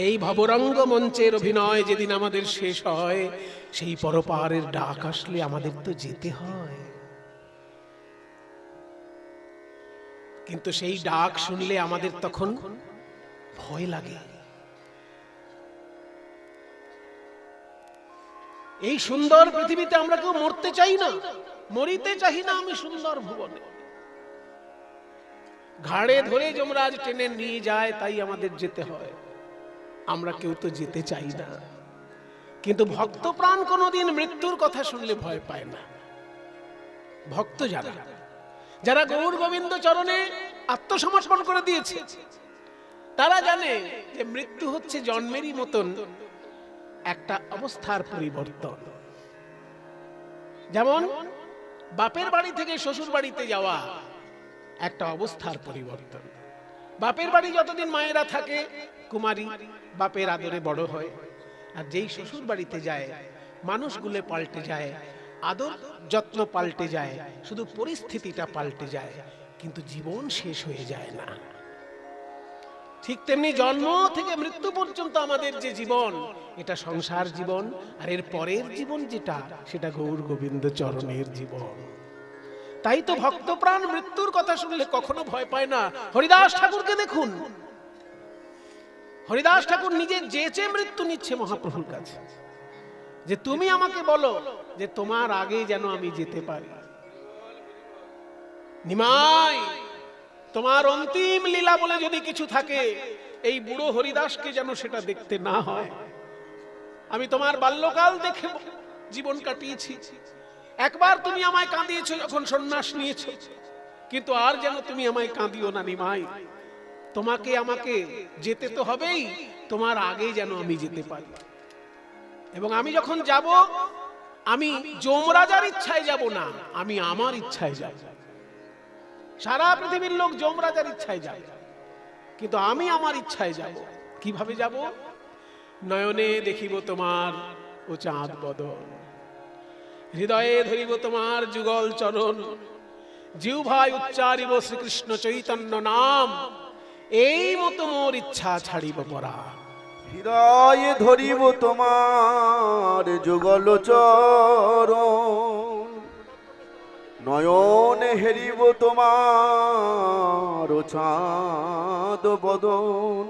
এই ভবরঙ্গ মঞ্চের অভিনয় যেদিন আমাদের শেষ হয়, সেই পরপারের ডাক আসলে আমাদের তো যেতে হয়। কিন্তু সেই ডাক শুনলে আমাদের তখন ভয় লাগে। এই সুন্দর পৃথিবীতে আমরা কেউ মরতে চাই না, মরিতে চাই না আমি সুন্দর ভুবনে। ঘাড়ে ধরে যমরাজ টেনে নিয়ে যায়, তাই আমাদের যেতে হয়। আমরা কেউ তো যেতে চাই না। কিন্তু ভক্ত প্রাণ কোনোদিন মৃত্যুর কথা শুনলে ভয় পায় না। ভক্ত যারা যারা গৌর গোবিন্দ চরণে আত্মসমর্পণ করে দিয়েছে, তারা জানে যে মৃত্যু হচ্ছে জন্মেরই মতন একটা অবস্থার পরিবর্তন। যেমন বাপের বাড়ি থেকে শ্বশুর বাড়িতে যাওয়া একটা অবস্থার পরিবর্তন। বাপের বাড়ি যতদিন মায়েরা থাকে কুমারী, বাপের আদরে বড় হয়। আর যেই শ্বশুর বাড়িতে যায়, মানুষগুলো পাল্টে যায়, আদর যত্ন পাল্টে যায়, শুধু পরিস্থিতিটা পাল্টে যায়, কিন্তু জীবন শেষ হয়ে যায় না। ঠিক তেমনি জন্ম থেকে মৃত্যু পর্যন্ত আমাদের যে জীবন, এটা সংসার জীবন। আর এর পরের জীবন যেটা, সেটা গৌর গোবিন্দ চরণের জীবন। তাই তো ভক্ত প্রাণ মৃত্যুর কথা শুনলে কখনো ভয় পায় না। হরিদাস ঠাকুরকে দেখুন, হরিদাস ঠাকুর নিজে যেচে মৃত্যু নিচ্ছে মহাপ্রভুর কাছে, যে তুমি আমাকে বলো যে তোমার আগে যেন আমি যেতে পারি। নিমাই, তোমার অন্তিম লীলা বলে যদি কিছু থাকে, এই বুড়ো হরিদাসকে যেন সেটা দেখতে না হয়। আমি তোমার বাল্যকাল দেখে জীবন কাটিয়েছি। একবার তুমি আমায় কাঁদিয়েছো যখন সন্ন্যাস নিয়েছো, কিন্তু আর যেন তুমি আমায় কাঁদিও না নিমাই। তোমাকে আমাকে যেতে তো হবেই, তোমার আগে যেন আমি যেতে পারি। এবং আমি যখন যাব, আমি যমরাজার ইচ্ছায় যাব না, আমি আমার ইচ্ছায় যাব। সারা পৃথিবীর লোক যমরাজার ইচ্ছায় যায়, কিন্তু আমি আমার ইচ্ছায় যাব। কিভাবে যাব? নয়নে দেখিব তোমার ও চাঁদ বদন, হৃদয়ে ধরিব তোমার যুগল চরণ, জিহ্বায় উচ্চারিব শ্রীকৃষ্ণ চৈতন্য নাম, এই মতো মোর ইচ্ছা ছাড়িব পরা। হৃদয়ে ধরিব তোমার যুগল চরণ, নয়নে হেরিব তোমার চাঁদ বদন,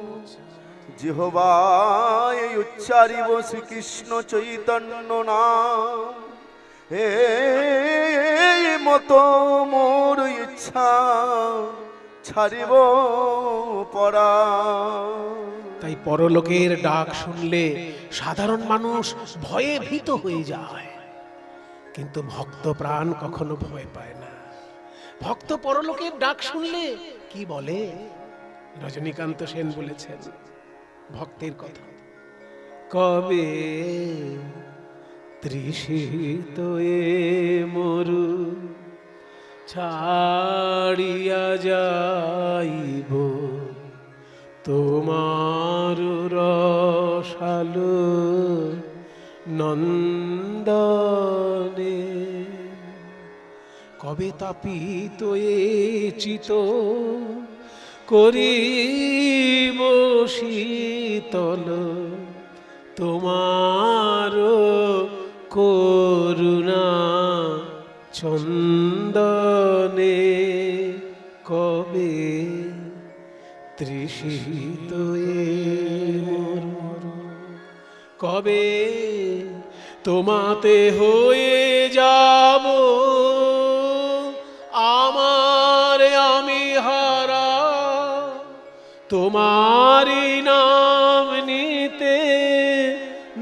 জিহ্বায় উচ্চারিব শ্রীকৃষ্ণ চৈতন্য নাম, এই মতো মোর ইচ্ছা ছাড়িব পরা। তাই পরলোকের ডাক শুনলে সাধারণ মানুষ ভয়ে ভীত হয়ে যায়, কিন্তু ভক্ত প্রাণ কখনো ভয় পায় না। ভক্ত পরলোকের ডাক শুনলে কি বলে? রজনীকান্ত সেন বলেছেন ভক্তের কথা, কবে তৃষিত এ মরু ছাড়িয়া যাইব, তোমার রসালো নন্দনে। কবে তাপিত এ চিত করিব শীতল, তোমার করুণা চন্দনে। কবে তৃষিত এ মরু, কবে তোমাতে হয়ে যাব আমার আমি হারা, তোমারই নাম নিতে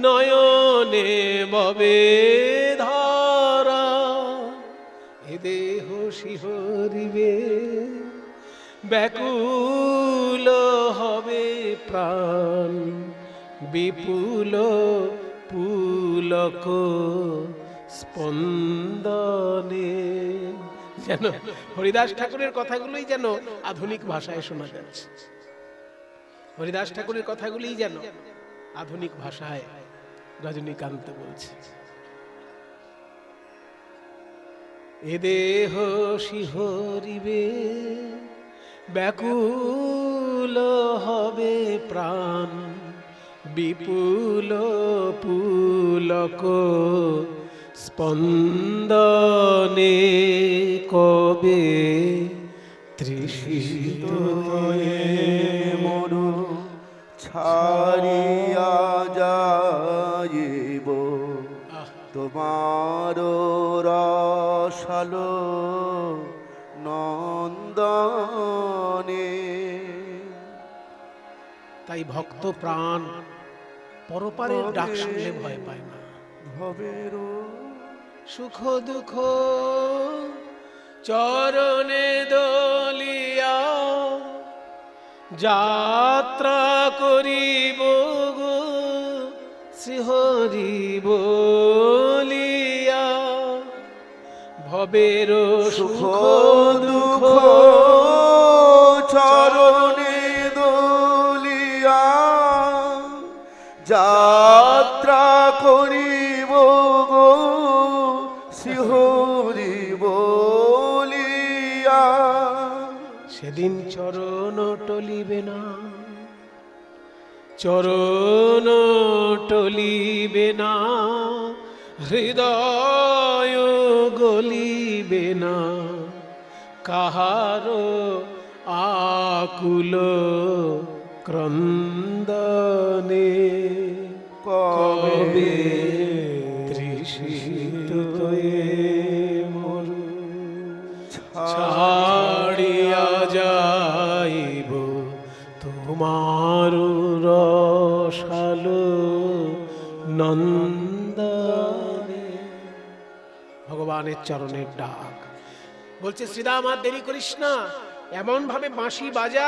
নয়নে ববে ধারা। এ দেহ শিহরিবে ব্যাকুল হবে প্রাণ, বিপুল পুলক স্পন্দনে। যেন হরিদাস ঠাকুরের কথাগুলোই যেন আধুনিক ভাষায় শোনা যাচ্ছে। হরিদাস ঠাকুরের কথাগুলোই যেন আধুনিক ভাষায় রজনীকান্ত বলছে। এ দেহ শিহরিবে ব্যাকুল হবে প্রাণ, বিপুল পুলক স্পন্দনে কবে তৃষিত মরু ছাড়িয়া যাইব তোমার রসালো নন্দনে। তাই ভক্ত প্রাণ পরপারের ডাক শুনলে ভয় পায় না। ভবের সুখ দুঃখ চরণে দলিয়া যাত্রা করিব গো শ্রীহরি বলিয়া। ভবের সুখ সুখ দুঃখ দুঃখ চরণে দলিয়া যাত্রা করিব গো শিহরি বলিয়া। সেদিন চরণ টলিবে না, চরণ টলিবে না, হৃদয় গলিবে না, কাহারো আকুল ক্রন্দনে কবে তৃষিত মরু ছাড়িয়া যাইব তোমার রসালো নন্দনে। ভগবানের চরণের ডাক বলছে, শ্রীরাম আর দেরি করিস না, এমন ভাবে বাঁশি বাজা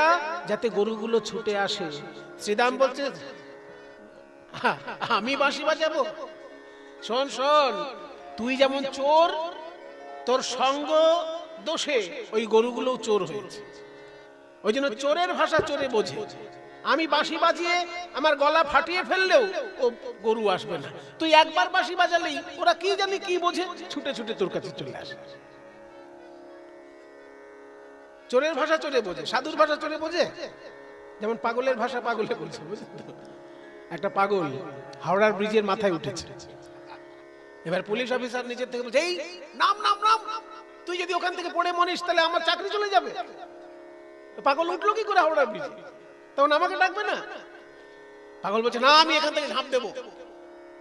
যাতে গরুগুলো ছুটে আসে। শ্রীরাম বলছে, আমি বাঁশি বাজাবো? শোন শোন, তুই যেমন চোর, তোর সঙ্গ দোষে ওই গরুগুলো চোর হয়েছে, ওই জন্য চোরের ভাষা চোরে বোঝে। আমি বাঁশি বাজিয়ে আমার গলা ফাটিয়ে ফেললেও ও গরু আসবে না, তুই একবার বাঁশি বাজালেই ওরা কি জানি কি বোঝে, ছুটে ছুটে তোর কাছে চলে আসে। চোরের ভাষা চোরে বোঝে, সাধুর ভাষা চোরে বোঝে। যেমন পাগলের ভাষা পাগলে বোঝে, বুঝলেন তো? একটা পাগল হাওড়ার ব্রিজের মাথায় উঠেছে, এবার পুলিশ অফিসার নিচের থেকে বলছে, এই নাম নাম নাম, তুই যদি ওখান থেকে পড়ে মরিস তাহলে আমার চাকরি চলে যাবে। পাগল উঠলো কি করে হাওড়ার ব্রিজে? তখন আমাকে ডাকবে না? পাগল বলছে, না আমি এখান থেকে ঝাঁপ দেবো।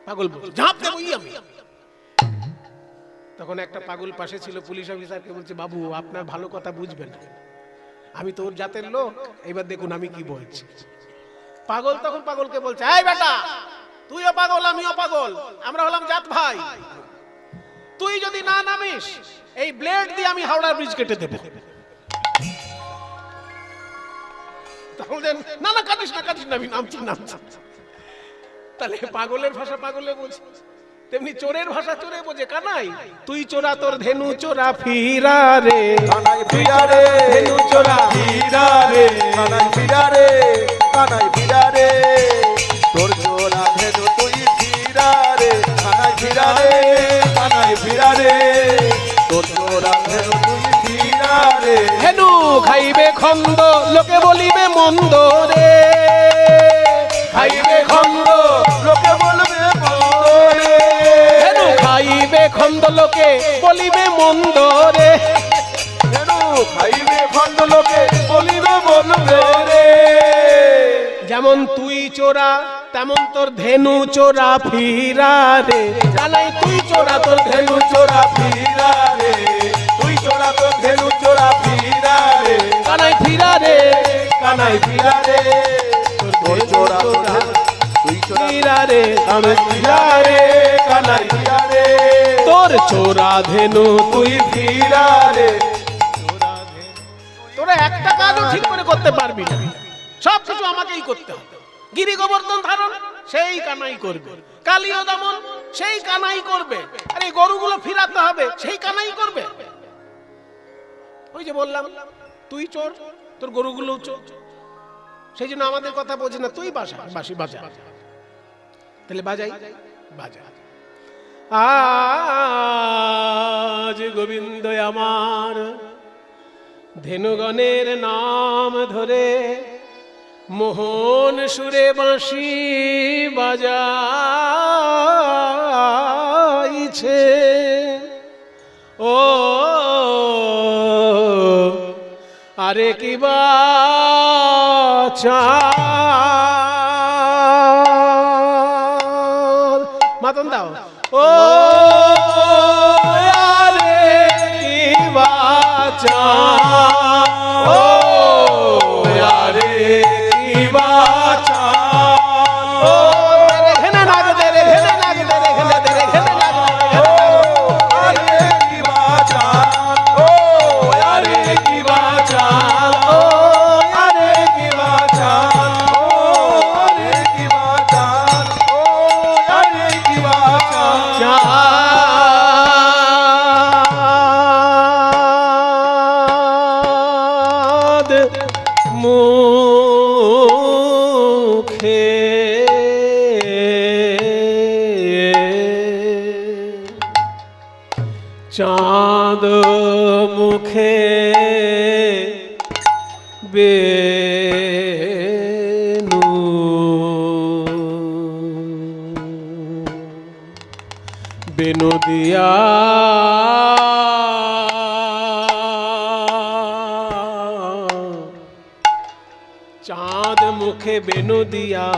পাগল বলছে, ঝাঁপ দেবোই আমি। তখন একটা পাগল পাশে ছিল, পুলিশ অফিসারকে বলছে, বাবু আপনার ভালো কথা বুঝবেন, আমি তোর জাতের লোক, এবার দেখুন আমি কি বলছি। পাগল তখন পাগলকে বলছে, এই বেটা, তুইও পাগল আমিও পাগল, আমরা হলাম জাত ভাই, তুই যদি না নামিস এই ব্লেড দিয়ে আমি হাওড়ার ব্রিজ কেটে দেব। না না কাটিস না কাটিস না, আমি নামছি নামছি। তাহলে পাগলের ভাষা পাগলে বোঝে, তেমনি চোরের ভাষা চোরে বোঝে। কানাই তুই চোরা তোর ধেনু চোরা ফিরা রে, কানাই ফিরা রে, ধেনু চোরা ফিরা রে, কানাই ফিরা রে, কানাই ফিরা রে, তোর চোরা ধেনু তুই ফিরা রে, কানাই ফিরা রে, কানাই ফিরা রে, তোর চোরা ধেনু তুই ফিরা রে। ধেনু খাইবে খন্দ লোকে বলিবে মন্দ রে, খাইবে খন্দ লোকে বলবে মন্দ রে, ধেনু খাইবে খন্দ লোকে বলিবে মন্দ রে, ধেনু খাইবে খন্ড লোকে বলিবে বলবে রে। যেমন তুই চোরা তেমন তোর ধেনু চোরা ফিরা রে, জানাই তুই চোরা তোর ধেনু চোরা ফিরা রে, তুই চোরা তোর ধেনু চোরা ফিরা রে, কানাই ফিরা রে, কানাই ফিরা রে, তোর চোরা তোর ধেনু তুই চোরা ফিরা রে, কানাই ফিরা রে, কানাই ফিরা রে, তোর চোরা ধেনু তুই ফিরা রে। তোরা একটা কাজও ঠিক করে করতে পারবি না, সব কিছু আমাকেই করতে হবে। গিরি গোবর্ধন ধারণ সেই কানাই করবে, কালীয় দমন সেই কানাই করবে, আর এই গরুগুলো ফিরাতে হবে সেই কানাই করবে। ওই যে বললাম তুই চোর, তোর গরুগুলো চোর, সেই জন্য আমাদের কথা বোঝে না। তুই বাঁশি বাজা, তাহলে বাজাই বাজা। আজ গোবিন্দ আমার ধেনুগণের নাম ধরে মোহন সুরে বাঁশি বাজাইছে, ও আরে কি বাচাল, মাতন দাও, ও আরে কি বাচাল, ও আরে কি বাচাল, ও তেরে ঘেনে নাগ, তেরে ঘেনে নাগ, তেরে ঘেনে, তেরে ঘেনে নাগ, আরে কি বাচাল, ও আরে কি বাচাল, ও আরে কি বাচাল, ও আরে কি বাচাল, ও আরে কি বাচাল। চাঁদ মুখে চাঁদ মুখে বেনু বেনু দিয়া চাঁদ মুখে বেনু দিয়া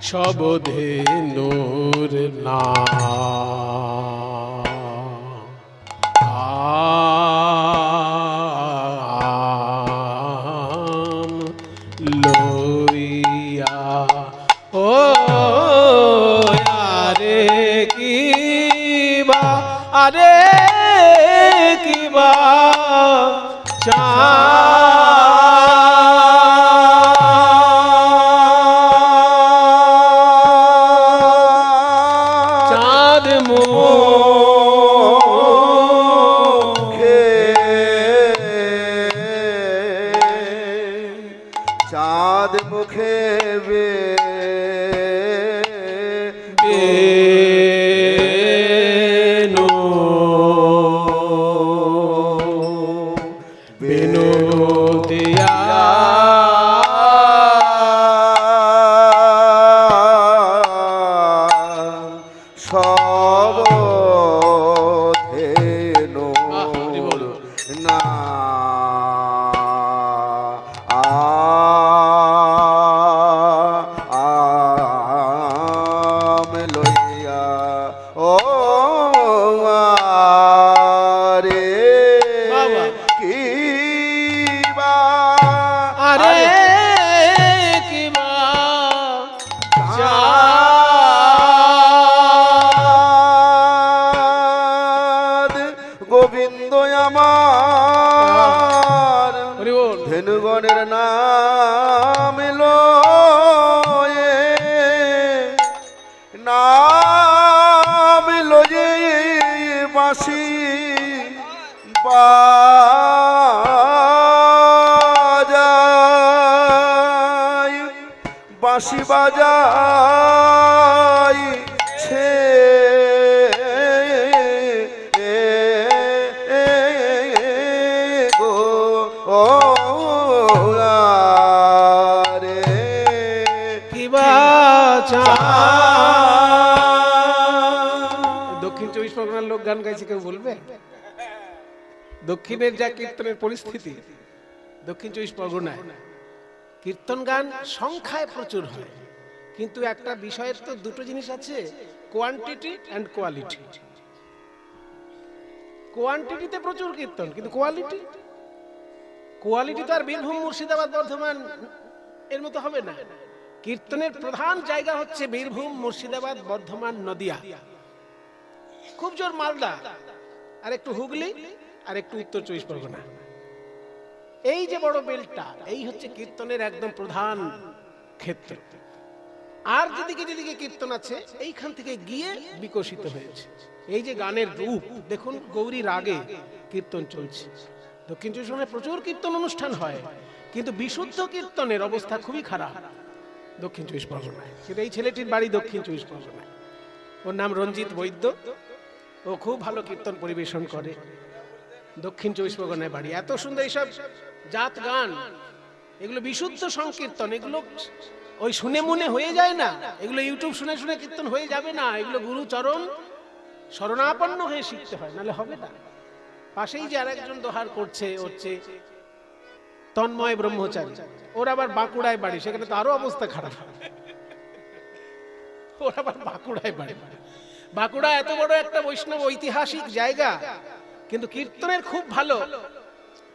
সব ধেনুর না আম লইয়া, ও আরে কি বা, আরে কি বা চাঁদ মুখে চাঁদ মুখে বেনু বেনু দিয়া সব ধেনু হরি বল। না আম লইয়া, ও আরে বাবা। কি বা আরে কি বা চাঁদ গোবিন্দ আমার হরি বল। ধেনুগণের নাম লয়ে নাম লয়ে বাঁশি বাজাই বাঁশি বাজাই ছে গো, ও আরে কি বা দক্ষিণ 24 পরগনার লোক গান গাইছে, কেউ বলবে? দক্ষিণের যা কীর্তনের পরিস্থিতি, দক্ষিণ 24 পরগনায় কীর্তন গান সংখ্যায় প্রচুর হয়, কিন্তু একটা বিষয়ের তো দুটো জিনিস আছে, কোয়ান্টিটি অ্যান্ড কোয়ালিটি। কোয়ান্টিটিতে প্রচুর কীর্তন, কিন্তু কোয়ালিটি কোয়ালিটি তো আর বীরভূম, মুর্শিদাবাদ, বর্ধমান এর মতো হবে না। কীর্তনের প্রধান জায়গা হচ্ছে বীরভূম, মুর্শিদাবাদ, বর্ধমান, নদিয়া, খুব জোর মালদা, আর একটু হুগলি, আর একটু উত্তর 24 পরগনা। এই যে বড় বেলটা, এই হচ্ছে কীর্তনের একদম প্রধান ক্ষেত্র। আর যেদিকে যেদিকে কীর্তন আছে, এইখান থেকে গিয়ে বিকশিত হয়েছে। এই যে গানের রূপ দেখুন, গৌরী রাগে কীর্তন চলছে। দক্ষিণ 24 পরগনায় প্রচুর কীর্তন অনুষ্ঠান হয়, কিন্তু বিশুদ্ধ কীর্তনের অবস্থা খুবই খারাপ দক্ষিণ 24 পরগনায়। সেটা এই ছেলেটির বাড়ি দক্ষিণ 24 পরগনায়, ওর নাম রঞ্জিত বৈদ্য, ও খুব ভালো কীর্তন পরিবেশন করে। দক্ষিণ 24 পরগনায় বাড়ি। এত সুন্দর এইসব জাত গান এগুলো বিশুদ্ধ সংকীর্তন, এগুলো ওই শুনে মনে হয়ে যায় না, এগুলো ইউটিউব শুনে শুনে কীর্তন হয়ে যাবে না, এগুলো গুরু চরণ শরণাপন্ন হয়ে শিখতে হয়, নাহলে হবে না। পাশেই যে আরেকজন দোহার করছে হচ্ছে তন্ময় ব্রহ্মচারী, ওর আবার বাঁকুড়ায় বাড়ি, সেখানে তো আরো অবস্থা খারাপ। ওর আবার বাঁকুড়ায় বাড়ি, বাঁকুড়া এত বড় একটা বৈষ্ণব ঐতিহাসিক জায়গা, কিন্তু কীর্তনের খুব ভালো,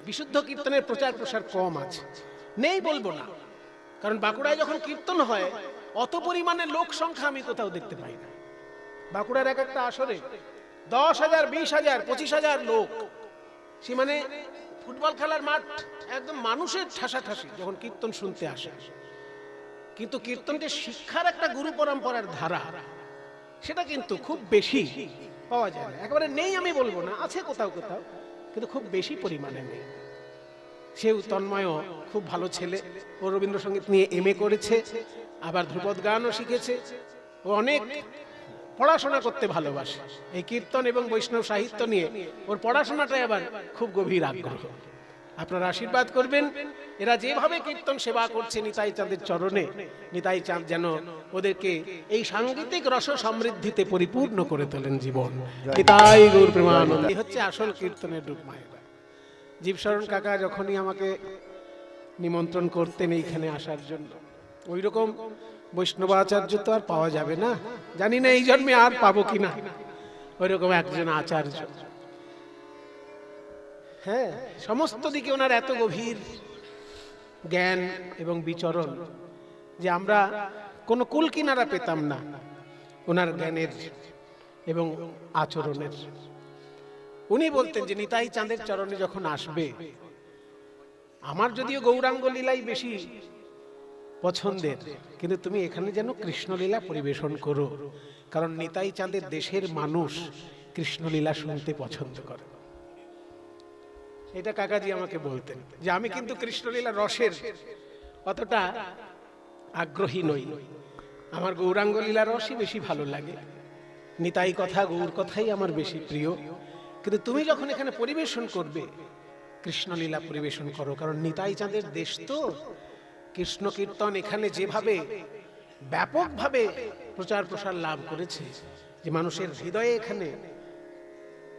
বিশুদ্ধ কীর্তনের প্রচার প্রসার কম আছে, নেই বলবো না। কারণ বাঁকুড়ায় যখন কীর্তন হয় অত পরিমাণে লোক সংখ্যা আমি কোথাও দেখতে পাই না। বাঁকুড়ার এক একটা আসরে 10,000, 20,000, 25,000 লোক, সে মানে ফুটবল খেলার মাঠ একদম মানুষের ঠাসাঠাসি যখন কীর্তন শুনতে আসে। কিন্তু কীর্তনটি শিক্ষার একটা গুরু পরম্পরার ধারা, সেটা কিন্তু খুব বেশি পাওয়া যায় না। একেবারে নেই আমি বলবো না, আছে কোথাও কোথাও, কিন্তু খুব বেশি পরিমাণে নেই। সেও তন্ময়ও খুব ভালো ছেলে, ও রবীন্দ্রসঙ্গীত নিয়ে MA করেছে, আবার ধ্রুপদ গানও শিখেছে, ও অনেক পড়াশোনা করতে ভালোবাসে। এই কীর্তন এবং বৈষ্ণব সাহিত্য নিয়ে ওর পড়াশোনাটাই আবার খুব গভীর আগ্রহ। আপনারা আশীর্বাদ করবেন, এরা যেভাবে কীর্তন সেবা করছে নিতাই চাঁদের চরণে, নিতাই চাঁদ যেন ওদেরকে এই সাংগীতিক রস সমৃদ্ধিতে পরিপূর্ণ করে তোলেন জীবন। নিতাই গৌর প্রেমানন্দ। এই হচ্ছে আসল কীর্তনের রূপ মায়েরা। জীবশরণ কাকা যখনই আমাকে নিমন্ত্রণ করতেন এইখানে আসার জন্য, ওই রকম বৈষ্ণবাচার্য তো আর পাওয়া যাবে না, জানি না এই জন্মে আর পাবো কিনা ওই রকম একজন আচার্য। হ্যাঁ, সমস্ত দিকে ওনার এত গভীর জ্ঞান এবং বিচরণ যে আমরা কোনো কুল কিনারা পেতাম না ওনার জ্ঞানের এবং আচরণের। উনি বলতেন যে নিতাই চাঁদের চরণে যখন আসবে, আমার যদিও গৌরাঙ্গ লীলাই বেশি পছন্দের, কিন্তু তুমি এখানে যেন কৃষ্ণলীলা পরিবেশন করো, কারণ নিতাই চাঁদের দেশের মানুষ কৃষ্ণলীলা শুনতে পছন্দ করে। এটা কাকাজি আমাকে বলতেন যে আমি কিন্তু কৃষ্ণলীলা রসের অতটা আগ্রহী নই, আমার গৌরাঙ্গ লীলা রসই বেশি ভালো লাগে, নিতাই কথা গৌর কথাই আমার বেশি প্রিয়, কিন্তু তুমি যখন এখানে পরিবেশন করবে কৃষ্ণলীলা পরিবেশন করো, কারণ নিতাই চাঁদের দেশ তো। কৃষ্ণ কীর্তন এখানে যেভাবে ব্যাপকভাবে প্রচার প্রসার লাভ করেছে, যে মানুষের হৃদয়ে এখানে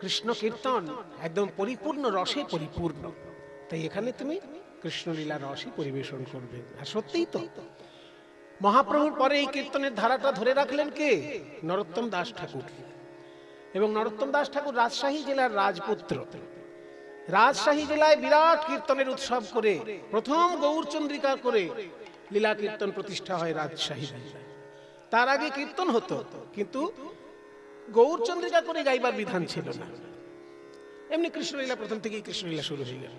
কৃষ্ণ কীর্তন একদম পরিপূর্ণ রসে পরিপূর্ণ, তাই এখানে তুমি কৃষ্ণলীলা রসই পরিবেশন করবে। আর সত্যিই তো মহাপ্রভুর পরে এই কীর্তনের ধারাটা ধরে রাখলেন কে? নরোত্তম দাস ঠাকুর। এবং নরোত্তম দাস ঠাকুর রাজশাহী জেলার রাজপুত্র। রাজশাহী জেলায় বিরাট কীর্তনের উৎসব করে প্রথম গৌরচন্দ্রিকা করে লীলা কীর্তন প্রতিষ্ঠা হয় রাজশাহী জেলায়। তার আগে কীর্তন হতো, কিন্তু গৌরচন্দ্রিকা করে গাইবার বিধান ছিল না। এমনি কৃষ্ণলীলা প্রথম থেকেই কৃষ্ণলীলা শুরু হয়ে গেল,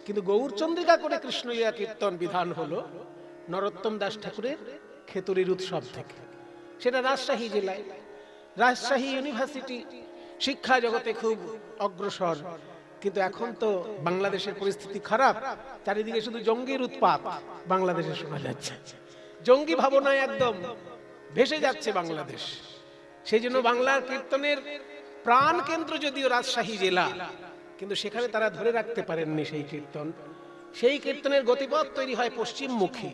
কিন্তু গৌরচন্দ্রিকা করে কৃষ্ণলীলা কীর্তন বিধান হলো নরোত্তম দাস ঠাকুরের খেতুরির উৎসব থেকে। সেটা রাজশাহী জেলায়। রাজশাহী ইউনিভার্সিটি শিক্ষা জগতে খুব অগ্রসর, কিন্তু এখন তো বাংলাদেশের পরিস্থিতি খারাপ, চারিদিকে শুধু জঙ্গির উৎপাত বাংলাদেশে শোনা যাচ্ছে, জঙ্গি ভাবনায় একদম ভেসে যাচ্ছে বাংলাদেশ। সেই জন্য বাংলার কীর্তনের প্রাণ কেন্দ্র যদিও রাজশাহী জেলা, কিন্তু সেখানে তারা ধরে রাখতে পারেননি সেই কীর্তন। সেই কীর্তনের গতিপথ তৈরি হয় পশ্চিমমুখী।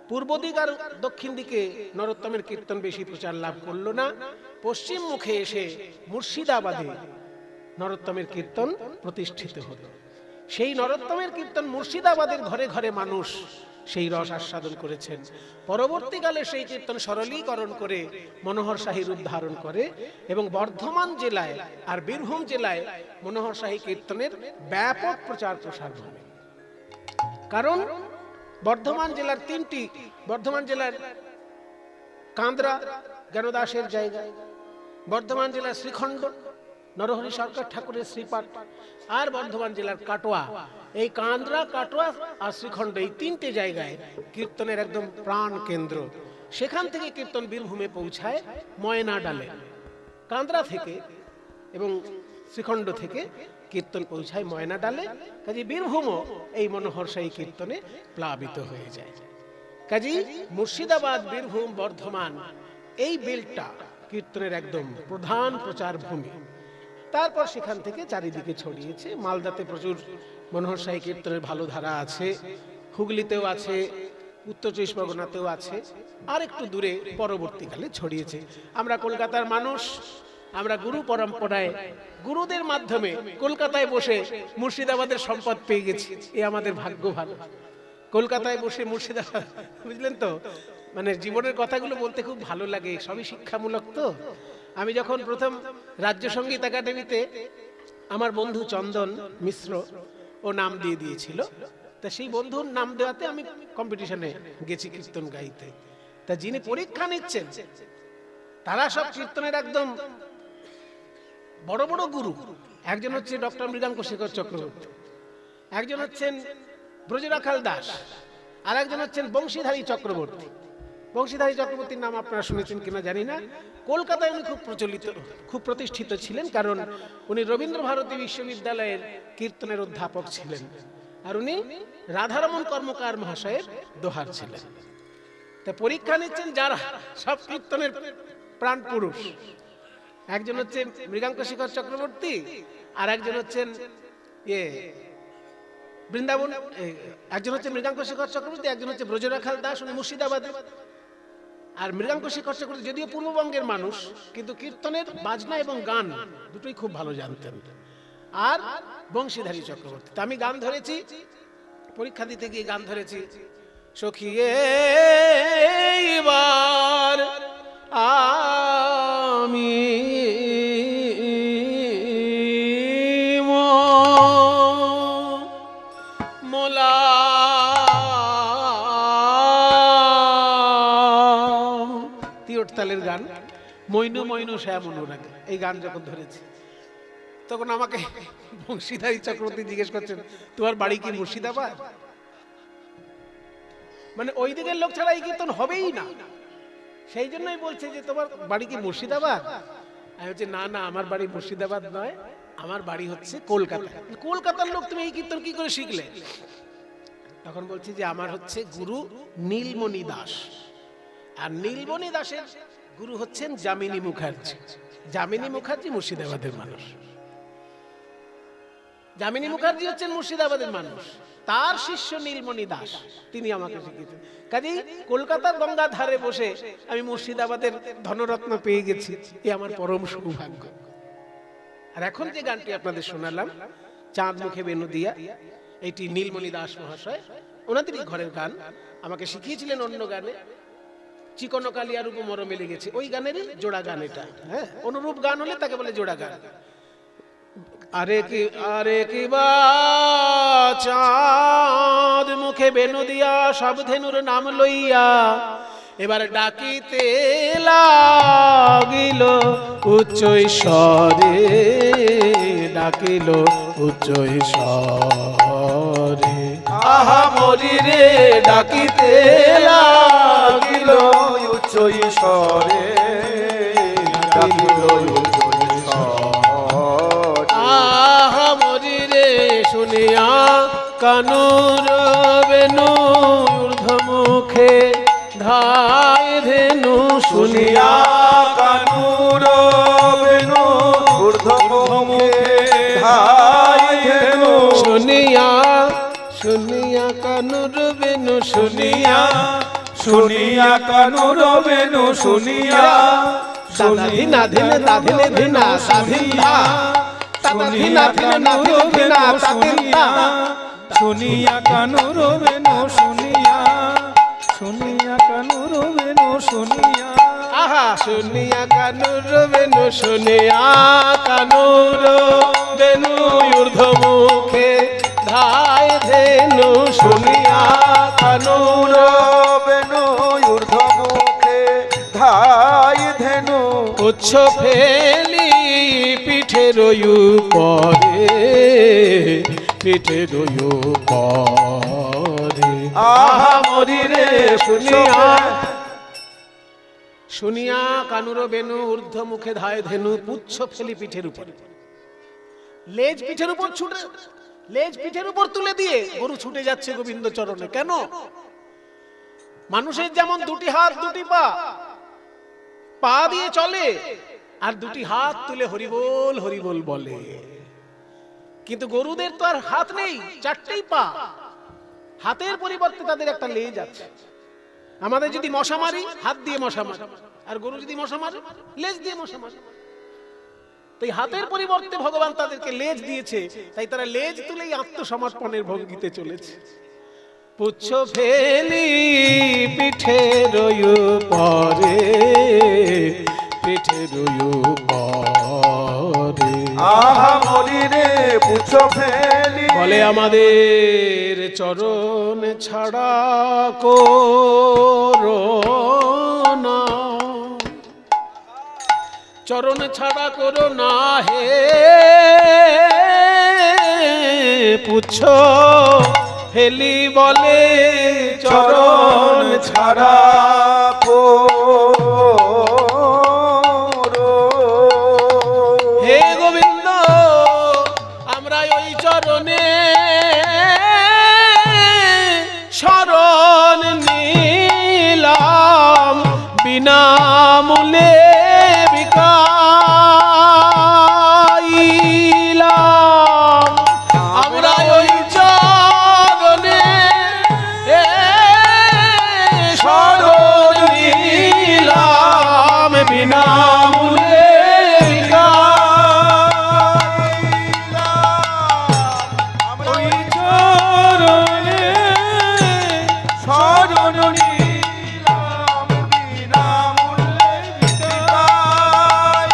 পূর্ব দিক আর দক্ষিণ দিকে নরোত্তমের কীর্তন বেশি প্রচার লাভ করলো না, পশ্চিম মুখে এসে মুর্শিদাবাদে নরোত্তমের কীর্তন প্রতিষ্ঠিত হলো। সেই নরোত্তমের কীর্তন মুর্শিদাবাদের ঘরে ঘরে মানুষ সেই রস আস্বাদন করেছেন। পরবর্তীকালে সেই কীর্তন সরলীকরণ করে মনোহর শাহী রূপ ধারণ করে, এবং বর্ধমান জেলায় আর বীরভূম জেলায় মনোহর শাহী কীর্তনের ব্যাপক প্রচার প্রসার হয়। কারণ বর্ধমান জেলার তিনটি, বর্ধমান জেলার কান্দ্রা জ্ঞানদাসের জায়গা, বর্ধমান জেলার শ্রীখণ্ড নরহরি সরকার ঠাকুরের শ্রীপাঠ, আর বর্ধমান জেলার কাটোয়া। এই কান্দ্রা, কাটোয়া আর শ্রীখণ্ড, এই তিনটে জায়গায় কীর্তনের একদম প্রাণ কেন্দ্র। সেখান থেকে কীর্তন বীরভূমে পৌঁছায় ময়না ডালে। কান্দ্রা থেকে এবং শ্রীখণ্ড থেকে কীর্তন পৌঁছায় ময়না ডালে। কাজে বীরভূমও এই মনোহর শাহী কীর্তনে প্লাবিত হয়ে যায়। কাজে মুর্শিদাবাদ, বীরভূম, বর্ধমান এই বেলটা কীর্তনের একদম প্রধান প্রচার ভূমি। তারপর সেখান থেকে চারিদিকে ছড়িয়েছে। মালদাতে প্রচুর মনোহর শাহী কীর্তনের ভালো ধারা আছে, হুগলিতেও আছে, উত্তর চব্বিশ পরগনাতেও আছে, আর একটু দূরে পরবর্তীকালে ছড়িয়েছে। আমরা কলকাতার মানুষ, আমরা গুরু পরম্পরায় গুরুদের মাধ্যমে কলকাতায় বসে মুর্শিদাবাদের সম্পদ পেয়ে গেছি। এ আমাদের ভাগ্য ভালো। কলকাতায় বসে মুর্শিদাবাদ, বুঝলেন তো, মানে জীবনের কথাগুলো বলতে খুব ভালো লাগে, সবই শিক্ষামূলক। তো আমি যখন প্রথম রাজ্য সঙ্গীত একাডেমিতে, আমার বন্ধু চন্দন মিশ্র ও নাম দিয়ে দিয়েছিল, তা সেই বন্ধুর নাম দেওয়াতে আমি কম্পিটিশনে গেছি কীর্তন গাইতে। তা যিনি পরীক্ষা নিচ্ছেন তারা সব কীর্তনের একদম বড় বড় গুরু। একজন হচ্ছে ডক্টর মৃগাঙ্ক শেখর চক্রবর্তী, একজন হচ্ছেন ব্রজরাখাল দাস, আর একজন হচ্ছেন বংশীধারী চক্রবর্তী। বংশীধারী চক্রবর্তীর নাম আপনারা শুনেছেন কিনা জানি না। কলকাতায় উনি খুব প্রচলিত, খুব প্রতিষ্ঠিত ছিলেন, কারণ উনি রবীন্দ্র ভারতী বিশ্ববিদ্যালয়ের কীর্তনের অধ্যাপক ছিলেন, আর উনি রাধারমণ কর্মকার মহাশয়ের দোহার ছিলেন। তা পরীক্ষা নিচ্ছেন যারা সব কীর্তনের প্রাণ পুরুষ, একজন হচ্ছে মৃগাঙ্ক শেখর চক্রবর্তী, আর একজন হচ্ছেন বৃন্দাবন, একজন হচ্ছে মৃগাঙ্ক শেখর চক্রবর্তী, একজন হচ্ছে ব্রজরাখাল দাস, উনি মুর্শিদাবাদে। আর মৃগাঙ্ক শেখর চক্রবর্তী যদিও পূর্ববঙ্গের মানুষ, কিন্তু কীর্তনের বাজনা এবং গান দুটোই খুব ভালো জানতেন। আর বংশীধারী চক্রবর্তী। তা আমি গান ধরেছি, পরীক্ষা দিতে গিয়ে গান ধরেছি, সখী এইবার আমি মোলা তিওট তালের গান, মইনু মইনু শ্যাম অনুরাগ, এই গান যখন ধরেছি তখন আমাকে বংশীধারী চক্রবর্তী জিজ্ঞেস করছেন, তোমার বাড়ি কি মুর্শিদাবাদ? মানে ওই দিকের লোক ছাড়া এই কীর্তন হবেই না, সেই জন্যই বলছে যে তোমার বাড়ি কি মুর্শিদাবাদ? আমি বলছি না না, আমার বাড়ি মুর্শিদাবাদ নয়, আমার বাড়ি হচ্ছে কলকাতা। কলকাতার লোক তুমি এই কীর্তন কি করে শিখলে? তখন বলছি যে আমার হচ্ছে গুরু নীলমণি দাস, আর নীলমণি দাসের গুরু হচ্ছেন যামিনী মুখার্জি। যামিনী মুখার্জি মুর্শিদাবাদের মানুষ, যামিনী মুখার্জি হচ্ছেন মুর্শিদাবাদের মানুষ, তার শিষ্য নীলমণি দাস, তিনি আমাকে শিখিয়েছেন। কাজেই কলকাতার গঙ্গা ধারে বসে আমি মুর্শিদাবাদের ধনরত্ন পেয়ে গেছি, এ আমার পরম সৌভাগ্য। আর এখন যে গানটি আপনাদের শোনালাম, চাঁদ মুখে বেনু দিয়া, এটি নীলমণি দাস মহাশয়, ওনাদেরই ঘরের গান, আমাকে শিখিয়েছিলেন অন্য গানে। চিকন কালিয়ার রূপ মরমে লেগেছে, ওই গানেরই জোড়া গান এটা। হ্যাঁ, অনুরূপ গান হলে তাকে বলে জোড়া গান। আরে কি বা চাঁদ মুখে বেনু দিয়া, সব ধেনুর নাম লইয়া এবার ডাকিতে লাগিল উচ্চ স্বরে, ডাকিল উচ্চ স্বরে, আহা মরি রে ডাকিতে লাগিল উচ্চ স্বরে, ডাকিল উচ্চ স্বরে, আহা মরি রে শুনিয়া কানুর বেনু ঊর্ধ্ব মুখে ধায় ধেনু, শুনিয়া কানুর বেনু ঊর্ধ্ব মুখে ধায় ধেনু, শুনিয়া শুনিয়া কানুর বেনু, শুনিয়া শুনিয়া কানুর বেনু, শুনিয়া ধিনা ধিনে তা ধিনে ধিনা সাধিনা, শুনিয়া কানুর বেনু, শুনিয়া শুনিয়া কানুর বেনু, শুনিয়া শুনিয়া কানুর বেনু, শুনিয়া আহা শুনিয়া কানুর বেনু, শুনিয়া কানুর বেনু ঊর্ধ্ব মুখে ধায় ধেনু, শুনিয়া কানুর বেনু ঊর্ধ্ব মুখে ধায় ধেনু, উচ্ছ ফেলি পিঠের উপরে, পিঠের উপরে, আহা মরি রে শুনিয়া শুনিয়া কানুর বেনু ঊর্ধ্ব মুখে ধায় ধেনু, পুচ্ছ ফেলি পিঠের উপরে, লেজ পিঠের উপর ছুটে, লেজ পিঠের উপর তুলে দিয়ে গরু ছুটে যাচ্ছে গোবিন্দ চরণে। কেন? মানুষের যেমন দুটি হাত দুটি পা, পা দিয়ে চলে, আর দুটি হাত তুলে হরিবোল হরিবোল বলে, কিন্তু গরুদের তো আর হাত নেই, চারটেই পা, হাতের পরিবর্তে তাদের একটা লেজ আছে। আমাদের যদি মশা মারি, হাত দিয়ে মশা মারি, আর গরু যদি মশা মারে, লেজ দিয়ে মশা মারে। তাই হাতের পরিবর্তে ভগবান তাদেরকে লেজ দিয়েছে, তাই তারা লেজ তুলেই আত্মসমর্পণের ভঙ্গিতে চলেছে। পুচ্ছ ফেলি পিঠের উপরে, পিঠের উপরে, আহা মরি রে পুচ্ছ ফেলি, বলে আমাদের চরণ ছাড়া করোনা, চরণ ছাড়া করো না হে পুচ্ছ ফেলি, বলে চরণ ছাড়া করো। হে গোবিন্দ, আমরা ওই চরণে শরণ নিলাম, বিনামূল্যে বিকাইলাম। আমরা ওই চরণে শরণ নিলাম, বিনামূল্যে ওই চরণে শরণ নিলাম, বিনামূল্যে বিকাইলাম।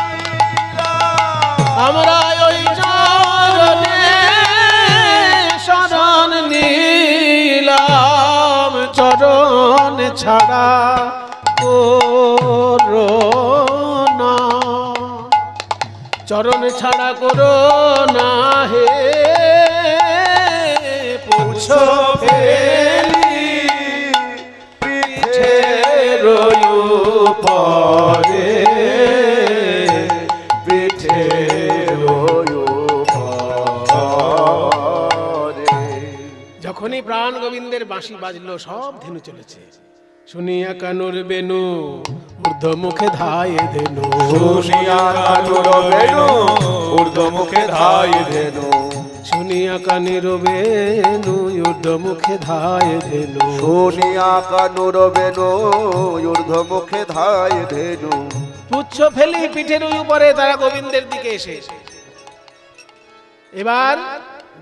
আমরা ওই চরণে শরণ নিলাম, চরণ ছাড়া করো না, চরণ ছাড়া করো না হে পুচ্ছ ফেলি পিঠের উপরে, পিঠের উপরে। যখনই প্রাণ গোবিন্দের বাঁশি বাজলো, সব ধেনু চলেছে। শুনিয়া কানুর বেনু ঊর্ধ্ব মুখে ধায় ধেনু, শুনিয়া কানুর বেনু ঊর্ধ্ব মুখে ধায় ধেনু, শুনিয়া কানের বেনু ঊর্ধ্ব মুখে ধায় ধেনু, শুনিয়া কানুর বেনু ঊর্ধ্ব মুখে ধায় ধেনু। পুচ্ছ ফেলি পিঠের উপরে তারা গোবিন্দের দিকে এসে, এবার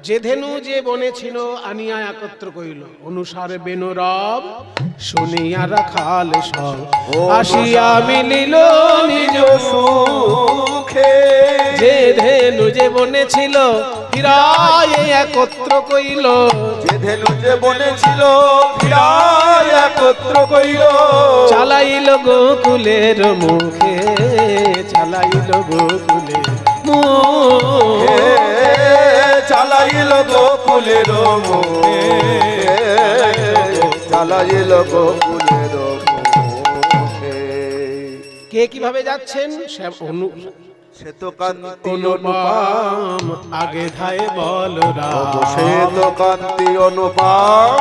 যে ধেনু যে বনে ছিল আনিয়া একত্র কইল, অনুসারে বেনু রব শুনিয়া রাখাল সব, আসিয়া মিলিল নিজ সুখে, যে ধেনু যে বনে ছিল ফিরায় একত্র কইল, যে ধেনু যে বনে ছিল ফিরায় একত্র কইল, চালাইল গোকুলের মুখে, চালাইল গোকুলের মুখে, চালাইল গোকুলের মুখে, চালাইল গোকুলের মুখে। কে কিভাবে যাচ্ছেন সে সে তো কান্তি অনুপম, আগে ধায় বলরাম, সে তো কান্তি অনুপম,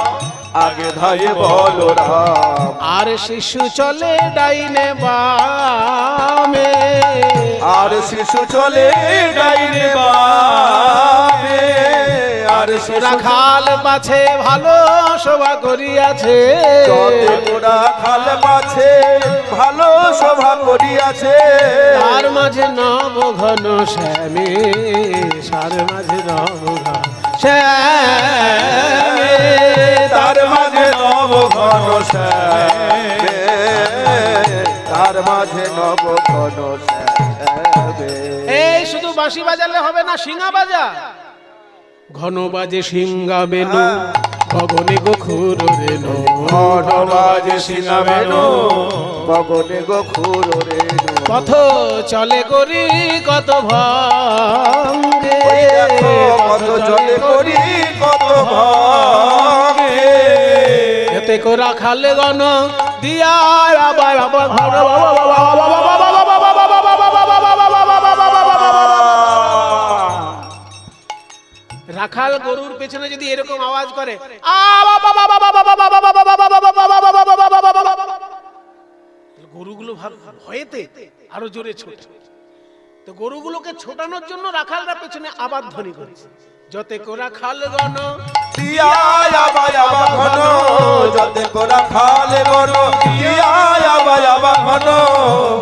আগে ধায়ে বলরাম, আর শিশু চলে ডাইনে বামে, আর শিশু চলে ডাইনে বামে, আর শিশু রাখাল পাছে ভালো শোভা করিয়াছে, গোড়া খাল পাছে ভালো শোভা করিয়াছে, তার মাঝে নব ঘন শ্যামে, সার মাঝে নব ঘন শ্যামে, তার মাঝে নব ঘন শ্যামে, তার মাঝে নব ঘন শ্যামে। এই শুধু বাঁশি বাজালে হবে না, সিঙ্গা বাজা, ঘন বাজে সিঙ্গা বেনু, গগনে গোখুর রেনু, ঘন বাজে সিঙ্গা বেনু, গগনে গোখুর রেনু, পথ চলে করি কত ভাঙ্গে, ওই দেখো কত জলে করি কত ভাঙে, এতে করা খালে গণ দিয়া আবার আবার ঘর, রাখাল গরুর পেছনে যদি এরকম আওয়াজ করে, গরুগুলো ভয়েতে আরো জোরে ছোটে। তো গরুগুলোকে ছোটানোর জন্য রাখালরা পেছনে আবার ধ্বনি করছে, যতে কোরা খাল গণ দিয়া আবা আবা ঘন, যতে কোরা খালে গণ, দিয়া আবা ঘন।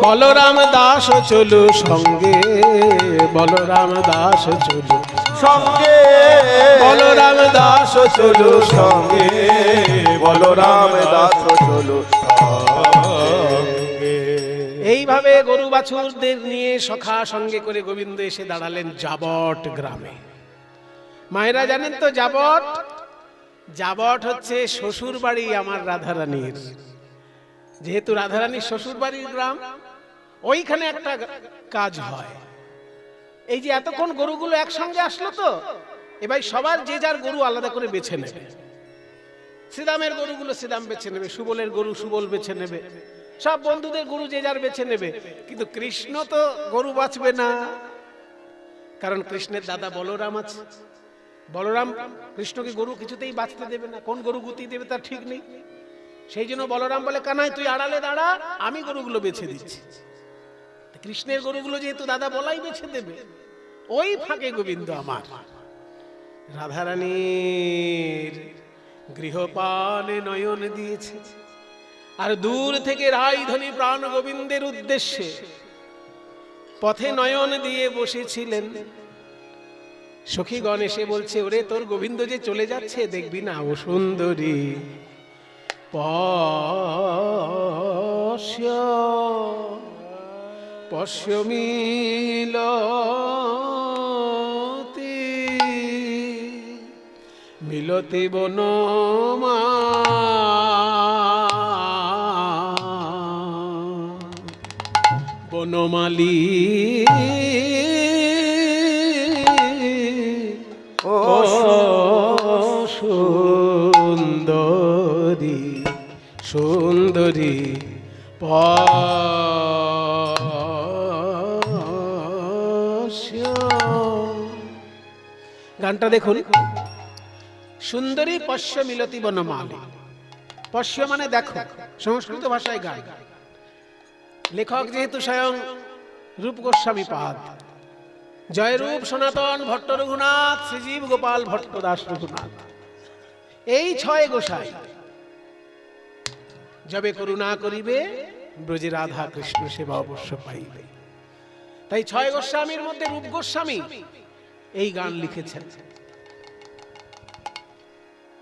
বলরাম দাস চলু সঙ্গে, বলরাম দাস চলু সঙ্গে, বলরাম দাস চলু সঙ্গে, বলরাম দাস চলো সঙ্গে। এইভাবে গরু বাছুরদের নিয়ে সখা সঙ্গে করে গোবিন্দ এসে দাঁড়ালেন যাবট গ্রামে। মায়েরা জানেন তো যাবট, যাবট হচ্ছে শ্বশুর বাড়ি আমার রাধারানীর। যেহেতু রাধারানীর শ্বশুর বাড়ির গ্রাম, ওইখানে একটা কাজ হয়। এই যে এতক্ষণ গরুগুলো একসঙ্গে আসলো, তো এবার সবার যে যার গরু আলাদা করে বেছে নেবে। শ্রীরামের গরুগুলো শ্রীরাম বেছে নেবে, সুবলের গরু সুবল বেছে নেবে, সব বন্ধুদের গরু যে যার বেছে নেবে। কিন্তু কৃষ্ণ তো গরু বাঁচবে না, কারণ কৃষ্ণের দাদা বলরাম আছে। বলরাম কৃষ্ণকে গরু কিছুতেই বাঁচতে দেবে না, কোন গরু গুতি দেবে তার ঠিক নেই। সেই জন্য বলরাম বলে, কানাই তুই আড়ালে দাঁড়া, আমি গরুগুলো বেছে দিচ্ছি। কৃষ্ণের গরুগুলো যেহেতু দাদা বলাই বেছে দেবে, ওই ফাঁকে গোবিন্দ আমার রাধারানীর গৃহপানে নয়ন দিয়েছে। আর দূর থেকে রায়ধনী প্রাণ গোবিন্দের উদ্দেশ্যে পথে নয়ন দিয়ে বসেছিলেন। সখীগণ এসে বলছে, ওরে তোর গোবিন্দ যে চলে যাচ্ছে, দেখবি না ও সুন্দরী পশ্য পশ্য মিলতি মিলতি বনমা বনমালী ও সুন্দরী সুন্দরী পশ্য। গানটা দেখুন, সুন্দরী পশ্য মিলতি বনমালী। পশ্য মানে দেখো, সংস্কৃত ভাষায় গান। লেখক যেহেতু স্বয়ং রূপ গোস্বামী পাদ, জয়রূপ সনাতন ভট্ট রঘুনাথ, শ্রীজীব গোপাল ভট্ট দাস রঘুনাথ, এই ছয় গোসাই যবে করুণা করিবে ব্রজে রাধা কৃষ্ণ সেবা অবশ্য পাইবে। তাই ছয় গোস্বামীর মধ্যে রূপ গোস্বামী এই গান লিখেছেন।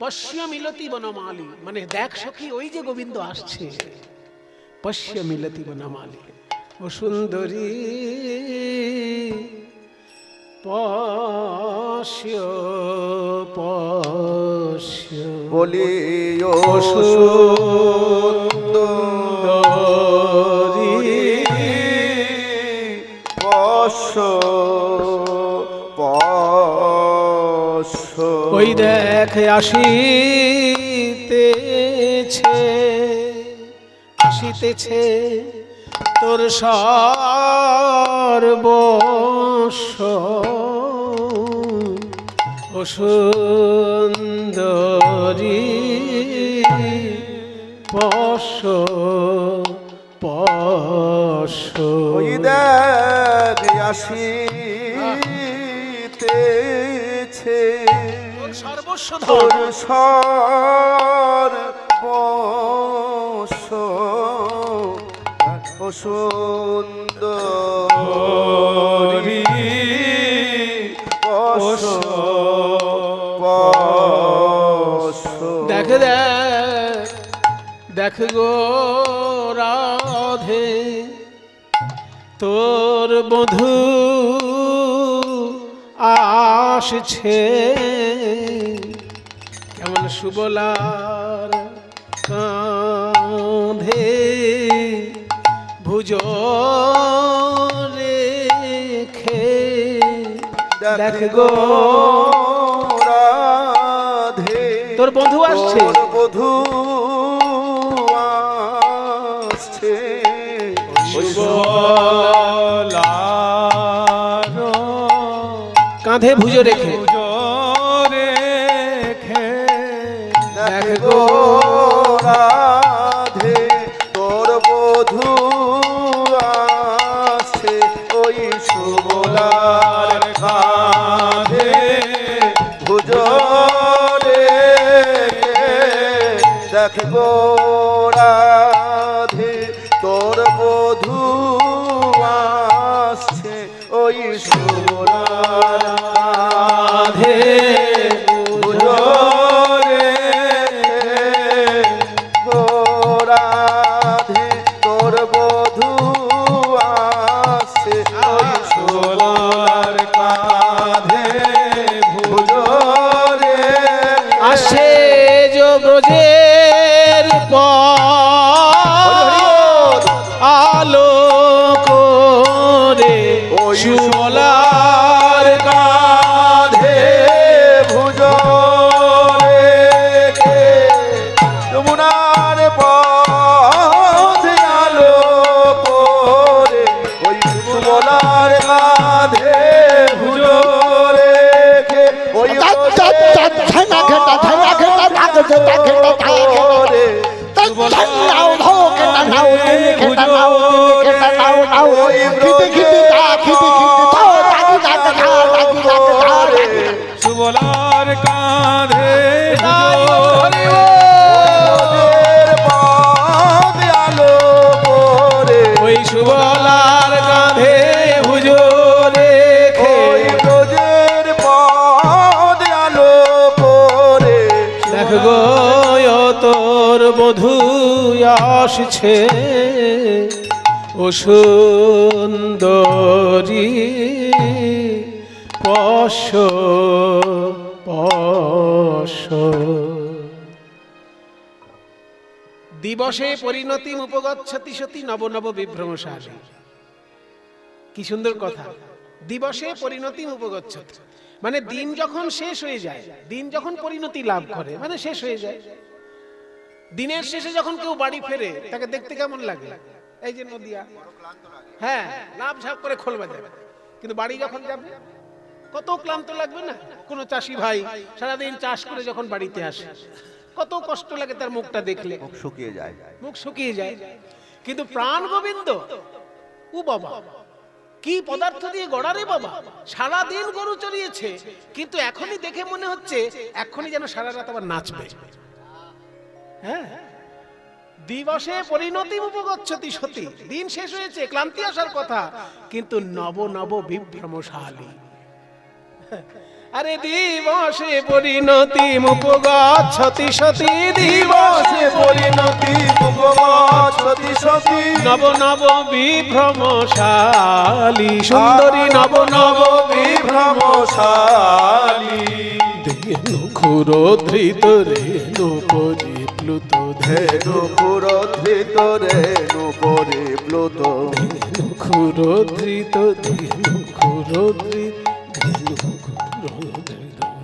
পশ্য মিলতি বনমালী মানে দেখ সখী, ওই যে গোবিন্দ আসছে। পশ্য মিলতি বনমালী, ও সুন্দরী পশ্য পশ্য বলি ও সুন্দরী পশ্য পশ্য। ওই দেখ আসিতেছে আসিতেছে তোর সর্বস্ব, ও সুন্দরী পশ্য পশ্য। ওই দেখ আসিতেছে সর্বস্ব তোর সর্বস্ব, ও সুন্দরী পশ্য পশ্য। দেখ দেখ দেখ গো রাধে, তোর বধূ আসছে, কেমন সুবলার কাঁধে ভুজ রেখে। দেখ গো রাধে, তোর বধূ আসছে, তোর বধূ আসছে, কাঁধে ভুজ রেখে। দেখ গো রাধে, তোর বধূ আসছে, ওই শুভ দেখ গো রাধে তোর বধূ আসছে ওই সুরার রাধে বুঝো রে গো রাধে তোর বধূ আসছে ওই সুরার কাঁধে বুঝো রে আসে যোগের পর আলো করে ওই সুমলার কাঁধে ভুজো রেখে যমুনার পথে আলো করে ওই সুমলার কাঁধে ভুজো রেখে ওই সুবলার কাঁধে আলো করে ওই সুবলার কাঁধে হুজো রেখে ওই রোজের পদ আলো করে দেখ গো ও তোর বধূ আসছে ও সুন্দরী পশ পশ দিবসে পরিণতি উপগচ্ছতি সতী নব নব বিভ্রমশালী। কি সুন্দর কথা, দিবসে পরিণতি উপগচ্ছতি মানে দিন যখন শেষ হয়ে যায়, দিন যখন পরিণতি লাভ করে মানে শেষ হয়ে যায়। দিনের শেষে যখন কেউ বাড়ি ফেরে তাকে দেখতে কেমন লাগে? এই যে নদিয়া, হ্যাঁ লাভ ঝাপ করে খোল বাজাবে, কিন্তু বাড়ি যখন যাবে কত ক্লান্ত লাগবে না? কোন চাষি ভাই সারাদিন চাষ করে যখন বাড়িতে আসে কত কষ্ট লাগে তার মুখটা দেখলে, শুকিয়ে যায় মুখ শুকিয়ে যায়। কিন্তু প্রাণ গোবিন্দ ও বাবা কি পদার্থ দিয়ে গড়া রে বাবা, সারাদিন গরু চড়িয়েছে কিন্তু এখনই দেখে মনে হচ্ছে এখনই যেন সারা রাত আবার নাচবে। হ্যাঁ, দিবসে পরিণতি উপগচ্ছতি সতী, দিন শেষ হয়েছে, ক্লান্তি আসার কথা, কিন্তু নব নব বিভ্রমশালী। আরে দিবসে পরিণতি উপগচ্ছতি সতী, দিবসে পরিণতি উপগচ্ছতি সতী নব নব বিভ্রমশালী, সুন্দরী নব নব বিভ্রমশালী ধেনু খুরো ধৃত রেণু পরিপ্লুত, ধেনু পুরোধৃত রেণু পরিপ্লুত ধেনু খুরো ধৃত, ধেনু খুরো ধৃত,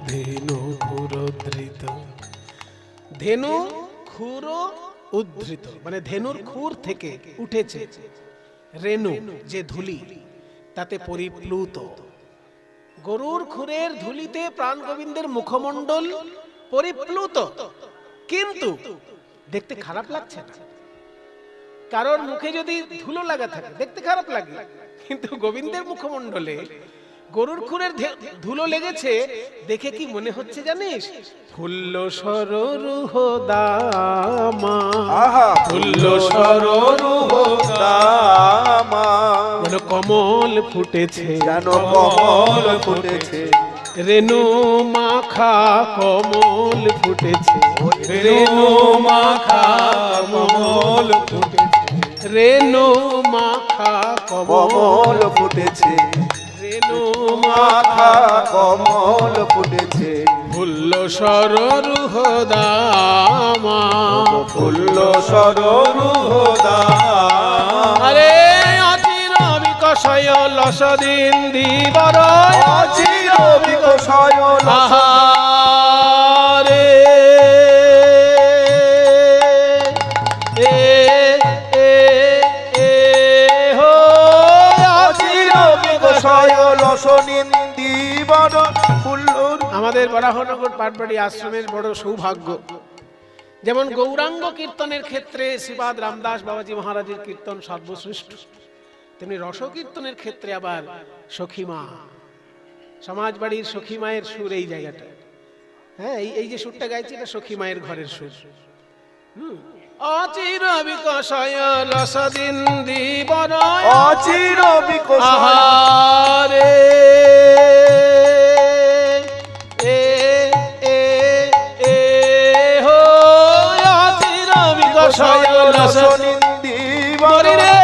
ধেনু খুরো ধৃত, ধেনু খুরো উদ্ধৃত মানে ধেনুর খুর থেকে উঠেছে রেণু যে ধুলি তাতে পরিপ্লুত। গরুর খুরের ধুলিতে প্রাণ গোবিন্দের মুখমণ্ডল পরিপ্লুত, কিন্তু দেখতে খারাপ লাগছে না, কারণ মুখে যদি ধুলো লাগা থাকে দেখতে খারাপ লাগে, কিন্তু গোবিন্দের মুখমণ্ডলে গরুর খুরের ধুলো লেগেছে দেখে কি মনে হচ্ছে জানিস? ফুল্ল সররুহ দামা, আহা ফুল্ল সররুহ দামা যেন কমল ফুটেছে, যেন কমল ফুটেছে রেণু মাখা কমল ফুটেছে, রেণু মাখা কমল ফুটেছে, রেণু মাখা কমল ফুটেছে রেণু মাখা কমল ফুটেছে ফুল্ল সররুহ দামা, ফুল্ল সররুহ দামা আরে অচির বিকশয় লসদিন দিবর, অচির বিকশয় আহারে এ এ এ হো অচির বিকশয়। লসনিন্দিবন ফুল্লুর আমাদের বরাহনগর পাটবাড়ি আশ্রমের বড় সৌভাগ্য, যেমন গৌরাঙ্গ কীর্তনের ক্ষেত্রে শ্রীপাদ রামদাস বাবাজি মহারাজের কীর্তন সর্বশ্রেষ্ঠ, তেমনি রসকীর্তনের ক্ষেত্রে আবার সখীমা, সমাজবাড়ির সখী মায়ের সুর এই জায়গাটা, হ্যাঁ এই যে সুরটা গাইছি এটা সখী মায়ের ঘরের সুর। অচির বিকশয় লসদিন দিবর অচির বিকশয় আহারে এ এ এ হো অচির বিকশয় লসদিন দিবর রে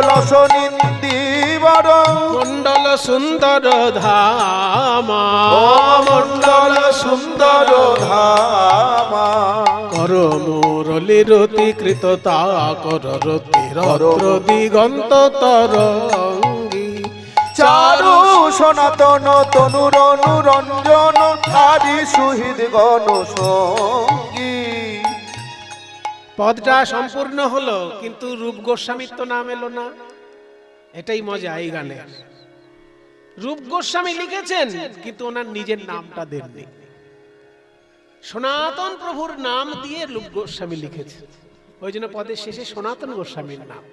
লসনিন্দিবর মণ্ডল সুন্দর ধামা মণ্ডল সুন্দর ধামা কর মুরলি রতি কৃততা কর রতি রত্র দিগন্ত তরঙ্গী চারু সনাতন তনুর অনুরঞ্জন আদি সুহৃদ গণ সঙ্গী। পদটা সম্পূর্ণ হলো কিন্তু রূপ গোস্বামীর তো নাম এলো না। এটাই মজা এই গানে। রূপ গোস্বামী লিখেছেন কিন্তু ওনার নিজের নামটা দেননি। সনাতন প্রভুর নাম দিয়ে রূপ গোস্বামী লিখেছেন, ওই জন্য পদের শেষে সনাতন গোস্বামীর নাম।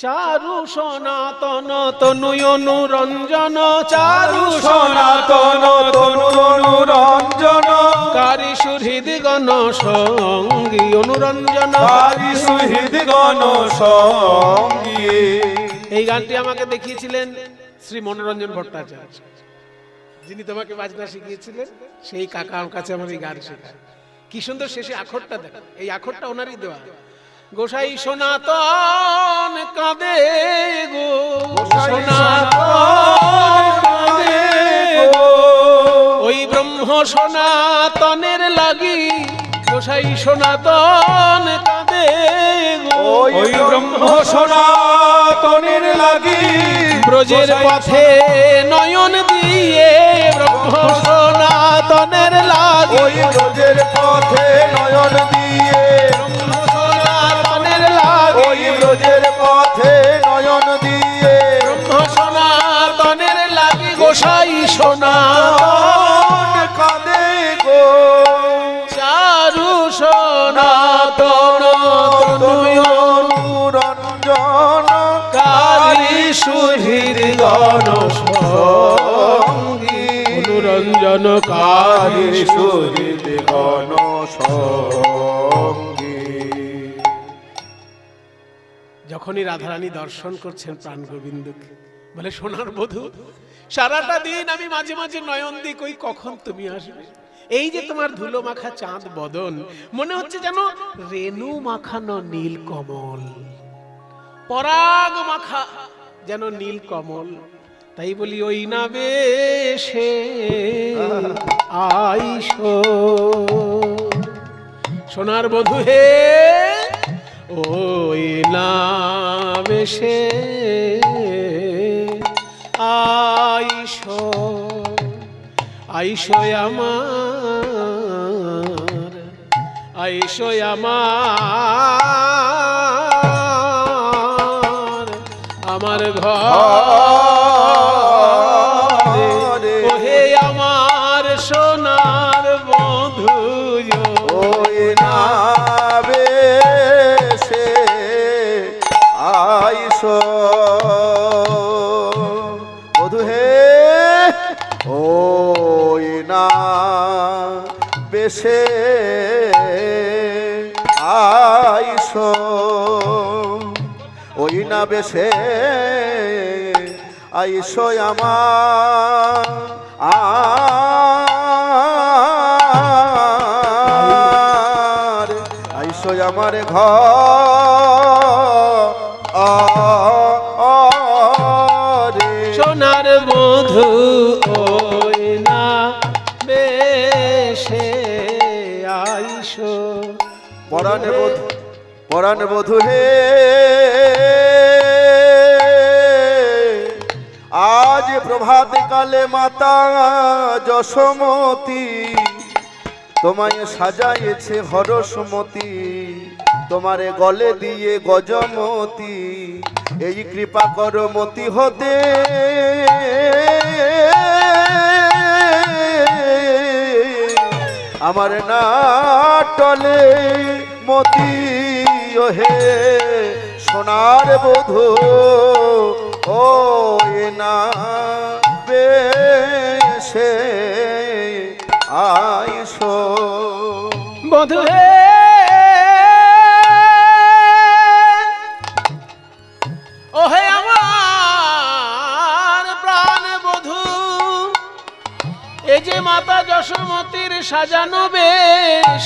চারু সনাতন তনুয় অনুরঞ্জন চারু সনাতন তনুর অনুরঞ্জন কারি সুহৃদ গণ সঙ্গী অনুরঞ্জন কারি সুহৃদ গণ সঙ্গী। এই গানটি আমাকে দেখিয়েছিলেন শ্রী মনোরঞ্জন ভট্টাচার্য, যিনি তোমাকে বাজনা শিখিয়েছিলেন। সেই কাকা আমার কাছে আমার এই গান শেখায়। কি সুন্দর শেষে আখরটা দেখো, এই আখরটা ওনারই দেওয়া। গোসাই সনাতন কাঁদে গো সনাতন কাঁদে গো ওই ব্রহ্ম সনাতনের লাগি গোসাই সনাতন কাঁদে গো ওই ব্রহ্ম সনাতনের লাগি ব্রজের পথে নয়ন দিয়ে ব্রহ্ম সনাতনের লাগি ওই ব্রজের পথে নয়ন দিয়ে ব্রহ্ম সনাতনের লাগি ওই ব্রজের পথে নয়ন দিয়ে ব্রহ্ম সনাতনের লাগি গোসাই সনাতন কাঁদে গো চারু সনাতন তনুয় অনুরঞ্জন কারি সুহৃদ গণ সঙ্গী অনুরঞ্জন কারি সুহৃদ গণ সঙ্গী। যখনই রাধারানী দর্শন করছেন প্রাণ গোবিন্দকে, বলে সোনার বধূ সারাটা দিন আমি মাঝে মাঝে নয়ন দিই কই কখন তুমি আসবে। এই যে তোমার ধুলো মাখা চাঁদ বদন, মনে হচ্ছে যেন রেণু মাখানো নীল কমল, পরাগ মাখা যেন নীল কমল। তাই বলি ওই না বেশে আইসো সোনার বধূ হে, ওই না বেশে আইসো আইসো আমার আইসো আমার ঘরে ওহে আমার সোনার বধূ ওই না বেশে আইসো বধূ হে, ওই না বেশে আইসো ওই না বেশে আইসো আমার আইসো আমার ঘরে সোনার বধূ ওই না বেশে আইসো পরাণ বধূ হে, আজ প্রভাত কালে মাতা যশোমতী তোমায় সাজাইছে হরসমতী, তোমারে গলে দিয়ে গজমতী, এই কৃপা করমতি হতে আমার না টলে মতি হে সোনার বধূ ও না বেশে আইসো বধূ হে ও হে আমার প্রাণ বধূ, এই যে মাতা যশোমতীর সাজানো বেশ,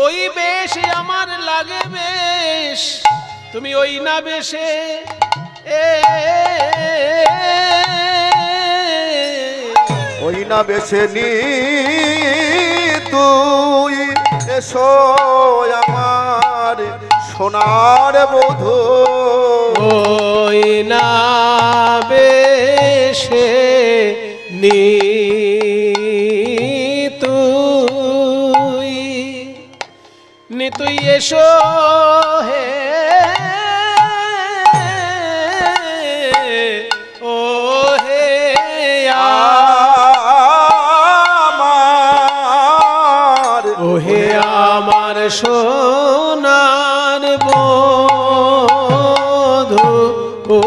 ওই বেশ আমার লাগে বেশ, তুমি ওই না বেশে ওই না বেশে নি তুই এসো আমার সোনার বধূ ওই না বেশে নি তুই এসো হে ও হে আমার ও হে আমার সোনার বধূ ও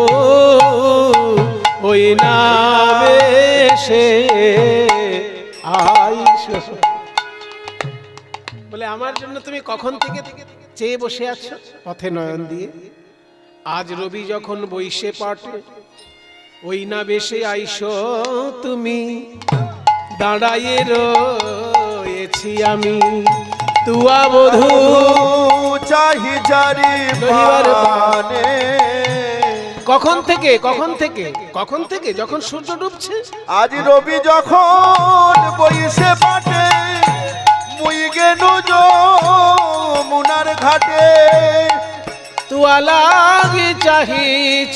ওই নামে সে আইসো। বলে আমার জন্য তুমি কখন থেকে চেয়ে বসে আছো পথে নয়ন দিয়ে, আজ রবি যখন বইসে পাটে ওই না বেশে আইসো তুমি, দাঁড়াইয়ে রয়েছি আমি তুয়া বধূ চাহি জারি পানে কখন থেকে কখন থেকে কখন থেকে যখন সূর্য ডুবছে, আজ রবি যখন বইসে পাটে মুই গেনু যমুনার ঘাটে তুয়া লাগি চাহি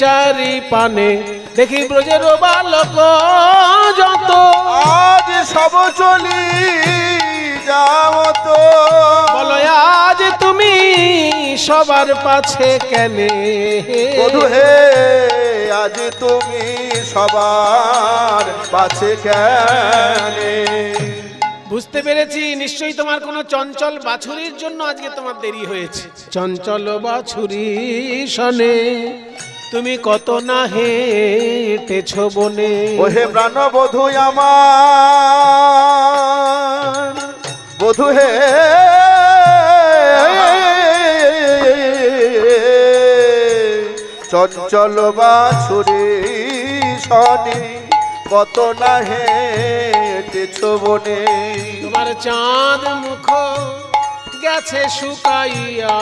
চারি পানে দেখি ব্রজের বালক যত, আজ সব চলি যাও তো বলো আজ তুমি সবার পাছে কেনে বধূ হে আজ তুমি সবার পাছে কেনে। বুঝতে পেরেছি নিশ্চয়ই তোমার কোনো চঞ্চল বাছুরির জন্য আজকে তোমার দেরি হয়েছে। চঞ্চল বাছুরি শনে তুমি কত না হেঁটেছ বনে, ওহে প্রাণ বধূ আমার বধূ হে চঞ্চল বাছুরি শনি কত না হেঁটেছ বনে, তোমার চাঁদ মুখ গেছে শুকাইয়া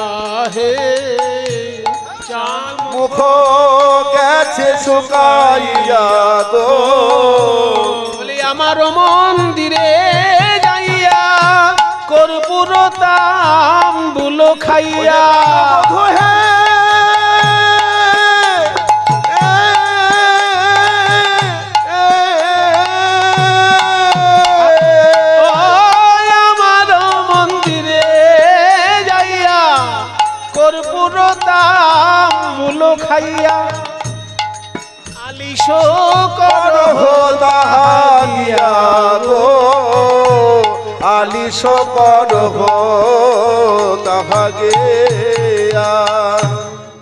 হে, চাঁদ মুখ গেছে শুকাইয়া গো বলি আমার মন্দিরে যাইয়া কর্পূর তাম্বুল খাইয়া, বধূ হে আমার মন্দিরে যাইয়া কর্পূর তাম্বুল খাইয়া আলিশ করহ দাহানিয়া গো আলিশ করহ তাহাগে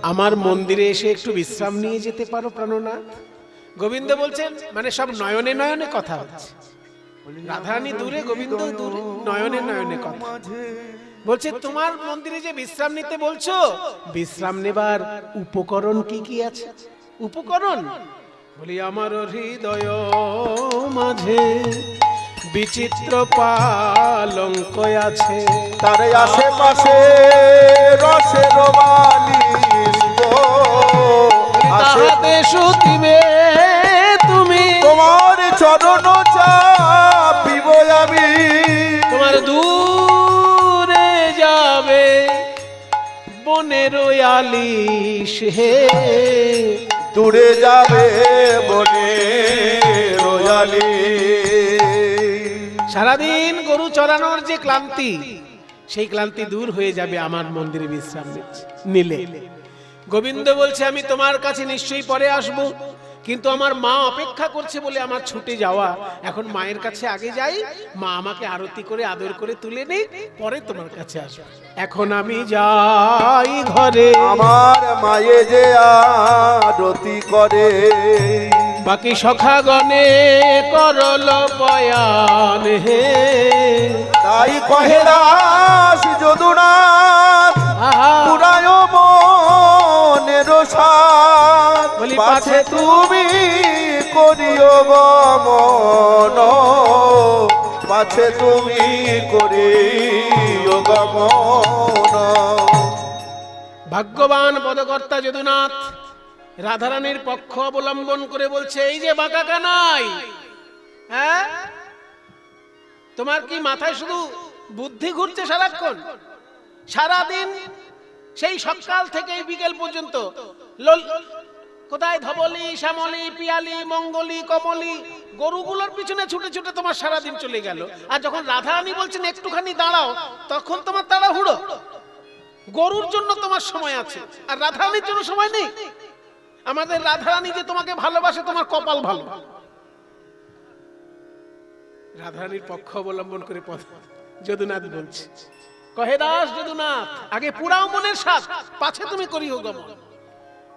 আমার মন্দিরে এসে একটু বিশ্রাম নিয়ে যেতে পারো প্রাণনাথ। গোবিন্দ বলছেন মানে সব নয়নে নয়নে কথা হচ্ছে, রাধারানী দূরে গোবিন্দ দূরে, নয়নে নয়নে কথা বলছে। তোমার মন্দিরে যে বিশ্রাম নিতে বলছো, বিশ্রাম নেবার উপকরণ কি কি আছে? উপকরণ বলি আমার হৃদয় মাঝে বিচিত্র পালঙ্ক আছে, তার আশেপাশে রসের বালিশ গো তাহাতে শুতিবে তুমি, তোমার চরণ চাপিব আমি, তোমার দূরে যাবে বনের আলিশ হে, দূরে যাবে বনে রয়ালি। সারাদিন গরু চড়ানোর যে ক্লান্তি, সেই ক্লান্তি দূর হয়ে যাবে আমার মন্দিরে বিশ্রাম নিলে। গোবিন্দ বলছে আমি তোমার কাছে নিশ্চয়ই পরে আসব, কিন্তু আমার মা অপেক্ষা করছে বলে আমার ছুটে যাওয়া। এখন মায়ের কাছে আগে যাই, মা আমাকে আরতি করে আদর করে তুলে নেই, পরে তোমার কাছে আসবো। এখন আমি যাই ঘরে, আমার মায়ে যে আরতি করে, বাকি সখাগণে করল বয়ান হে। তাই কহে দাস যদুনাথ আহা, পুরায় মনের সাথ, বলি পাছে তুমি করিও গমন, পাছে তুমি করিও গমন। ভাগ্যবান পদকর্তা যদুনাথ রাধারানীর পক্ষ অবলম্বন করে বলছে, এই যে বাঁকা কানাই, হ্যাঁ তোমার কি মাথায় শুধু বুদ্ধি ঘুরছে সারাক্ষণ? সারাদিন সেই সকাল থেকে বিকেল পর্যন্ত কোথায় ধবলি, শ্যামলি, পিয়ালি, মঙ্গলি, কমলি গরুগুলোর পিছনে ছুটে ছুটে তোমার সারাদিন চলে গেল। আর যখন রাধারানী বলছেন একটুখানি দাঁড়াও, তখন তোমার তাড়াহুড়ো। গরুর জন্য তোমার সময় আছে, আর রাধারানীর জন্য সময় নেই। আমাদের রাধারানী যে তোমাকে ভালোবাসে, তোমার কপাল ভালো। রাধারানীর পক্ষ অবলম্বন করে যদুনাথ বলছে, কহে দাস যদুনাথ, আগে পুরাও মনের সাথ, পাছে তুমি করিও গমন।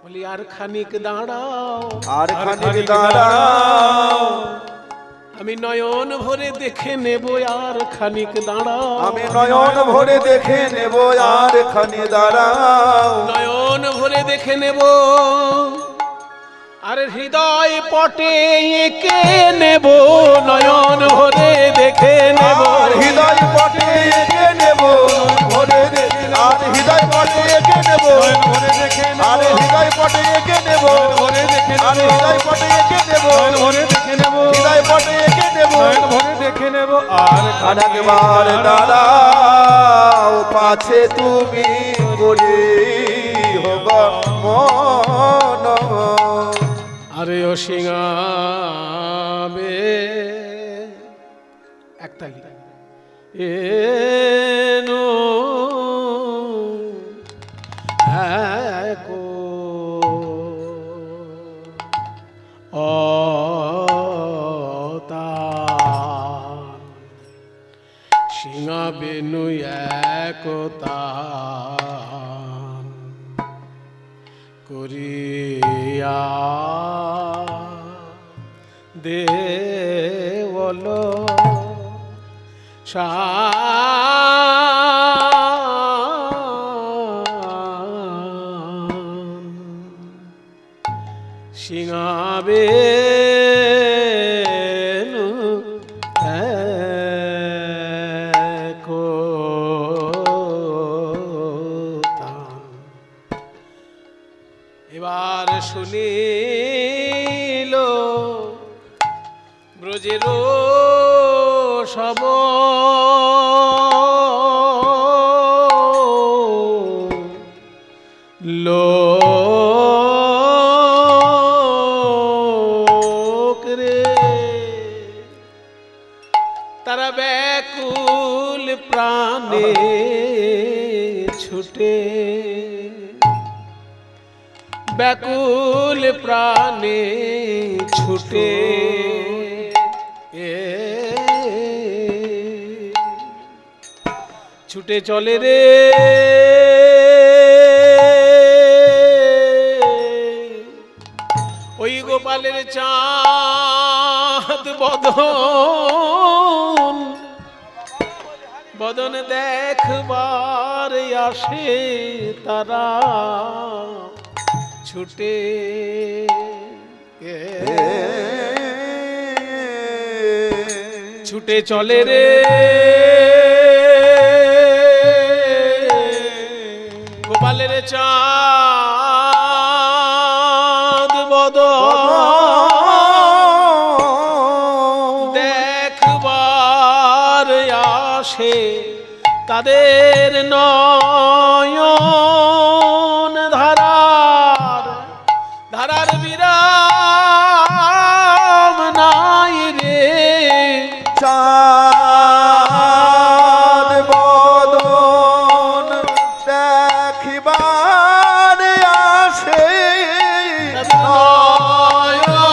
বলি আর খানিক দাঁড়াও, আর খানিক দাঁড়াও, আমি নয়ন ভরে দেখে নেব, আর খানিক দাঁড়াও, আমি নয়ন ভরে দেখে নেব, আর খানি দাঁড়াও, নয়ন ভরে দেখে নেব, আর হৃদয় পটে এঁকে নেব, নয়ন ভরে দেখে নেব, আর হৃদয় পটে এঁকে নেব, ভরে আর হৃদয় পটে এঁকে নেব, ভরে দেখে আর হৃদয় পটে এঁকে নেব, ভরে দেখে আর হৃদয় পটে এঁকে নেব, ভরে দেখে নেব, হৃদয় পটে এঁকে নেব, ভরে দেখে নেব। আর খানিকবার দাঁড়াও, পাছে তুমি করি হব মন। আরে ও সিংহাবে একতালি এনো একো অতান, সিংহাবেনু একতান করিয়া দেওল সিংহাবে এবার শুনিল ব্রজের সব লোক রে, তারা ব্যাকুল প্রাণে ছুটে, ব্যাকুল প্রাণে ছুটে ছুটে চলে রে ওই গোপালের চাঁদ বদন, বদন দেখবার আসে তারা ছুটে। ছুটে চলে রে গোপালের চাঁদ বদন দেখবার আসে তাদের নয়ন ধারার ধারার বিরাম নাই রে। চাঁদ বদন দেখিবার আসে নয়ন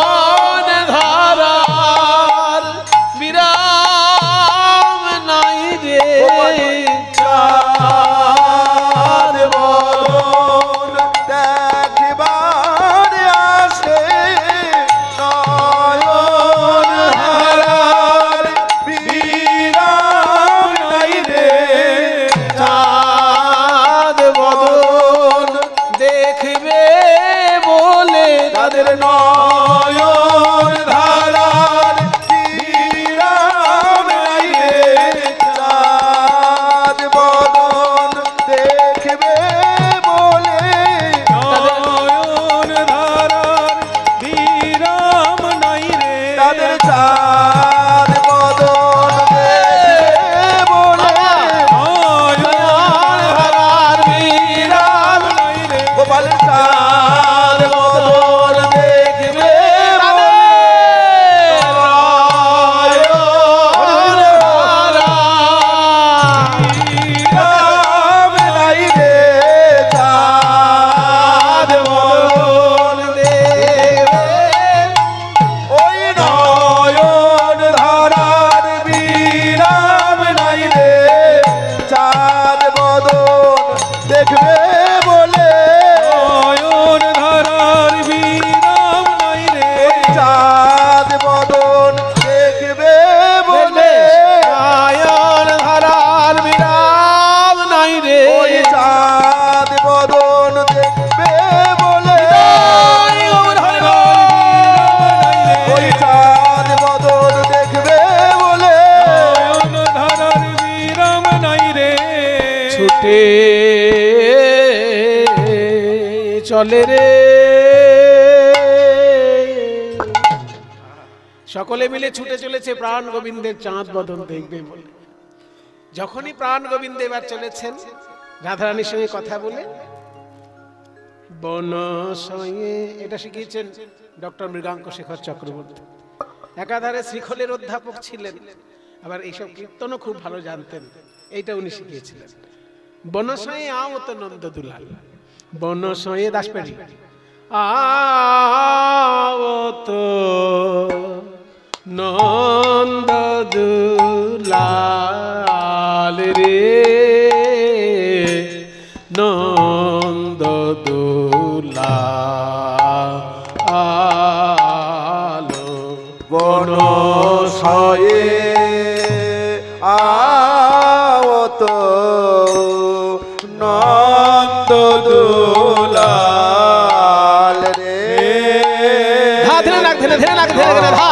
চলে রে। সকলে মিলে ছুটে চলেছে প্রাণ গোবিন্দের চাঁদ বদন দেখবে বলে। যখনই প্রাণ গোবিন্দ এবার চলেছেন রাধারানীর সঙ্গে কথা বলে, বনশয়ে, এটা শিখিয়েছেন ডক্টর মৃগাঙ্ক শেখর চক্রবর্তী। একাধারে শ্রীখলের অধ্যাপক ছিলেন, আবার এইসব কীর্তনও খুব ভালো জানতেন, এইটা উনি শিখিয়েছিলেন। বনশয়ে আওত নন্দ দুলাল, বনশয়ে দাসপেড়ি আওত নন্দ দুলাল রে, নন্দ দুলাল বনশয়ে আওত নন্দ দুলাল রে। ধা ধরে নাক ধরে ধরে নাক ধরে ধরে ধা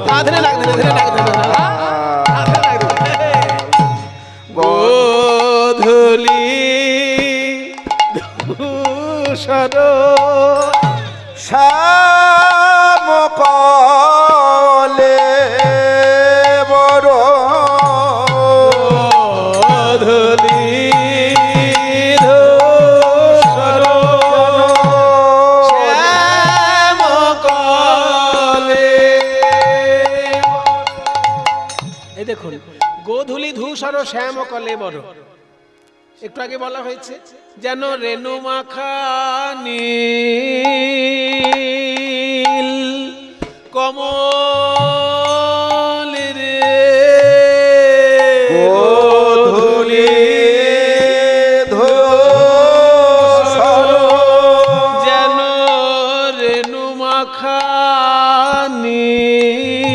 ধা ধরে নাক ধরে ধরে নাক ধরে ধরে ধা ধা ধরে নাক ধরে। গোধূলি ধূসর শ্যাম কলে বড়, গোধূলি ধূসর শ্যাম কলে। এই দেখুন, গোধূলি ধূসর শ্যাম কলে বড়, একটু আগে বলা হয়েছে যেন রেণু মাখা নীল কমল রে। গোধূলি ধূসর যেন রেণু মাখা নীল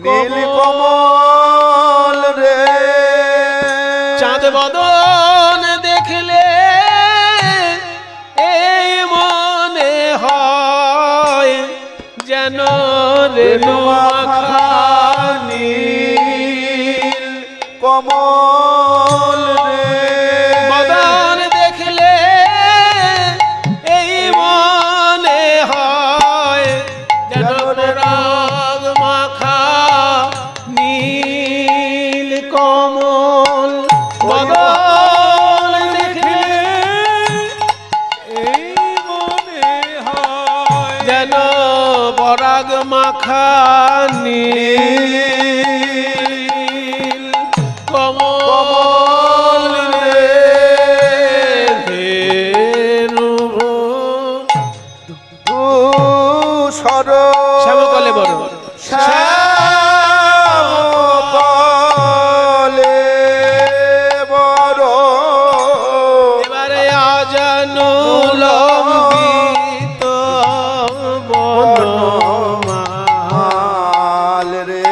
নীল কমল রে। চাঁদ বদন দেখলে এই মনে হয় যেন রেণু মাখা নীল কমল রে। বদন দেখলে এই মনে হয় যেন পরাগ মাখা নীল কমল। বদন দেখলে এই মনে হয় যেন পরাগ মাখা নীল কমল রে। ধেনু ধূসর শ্যামকলে বড় শ্যাম কলে বড়। এবারে আজানু লম্বিত বনমাল মাল রে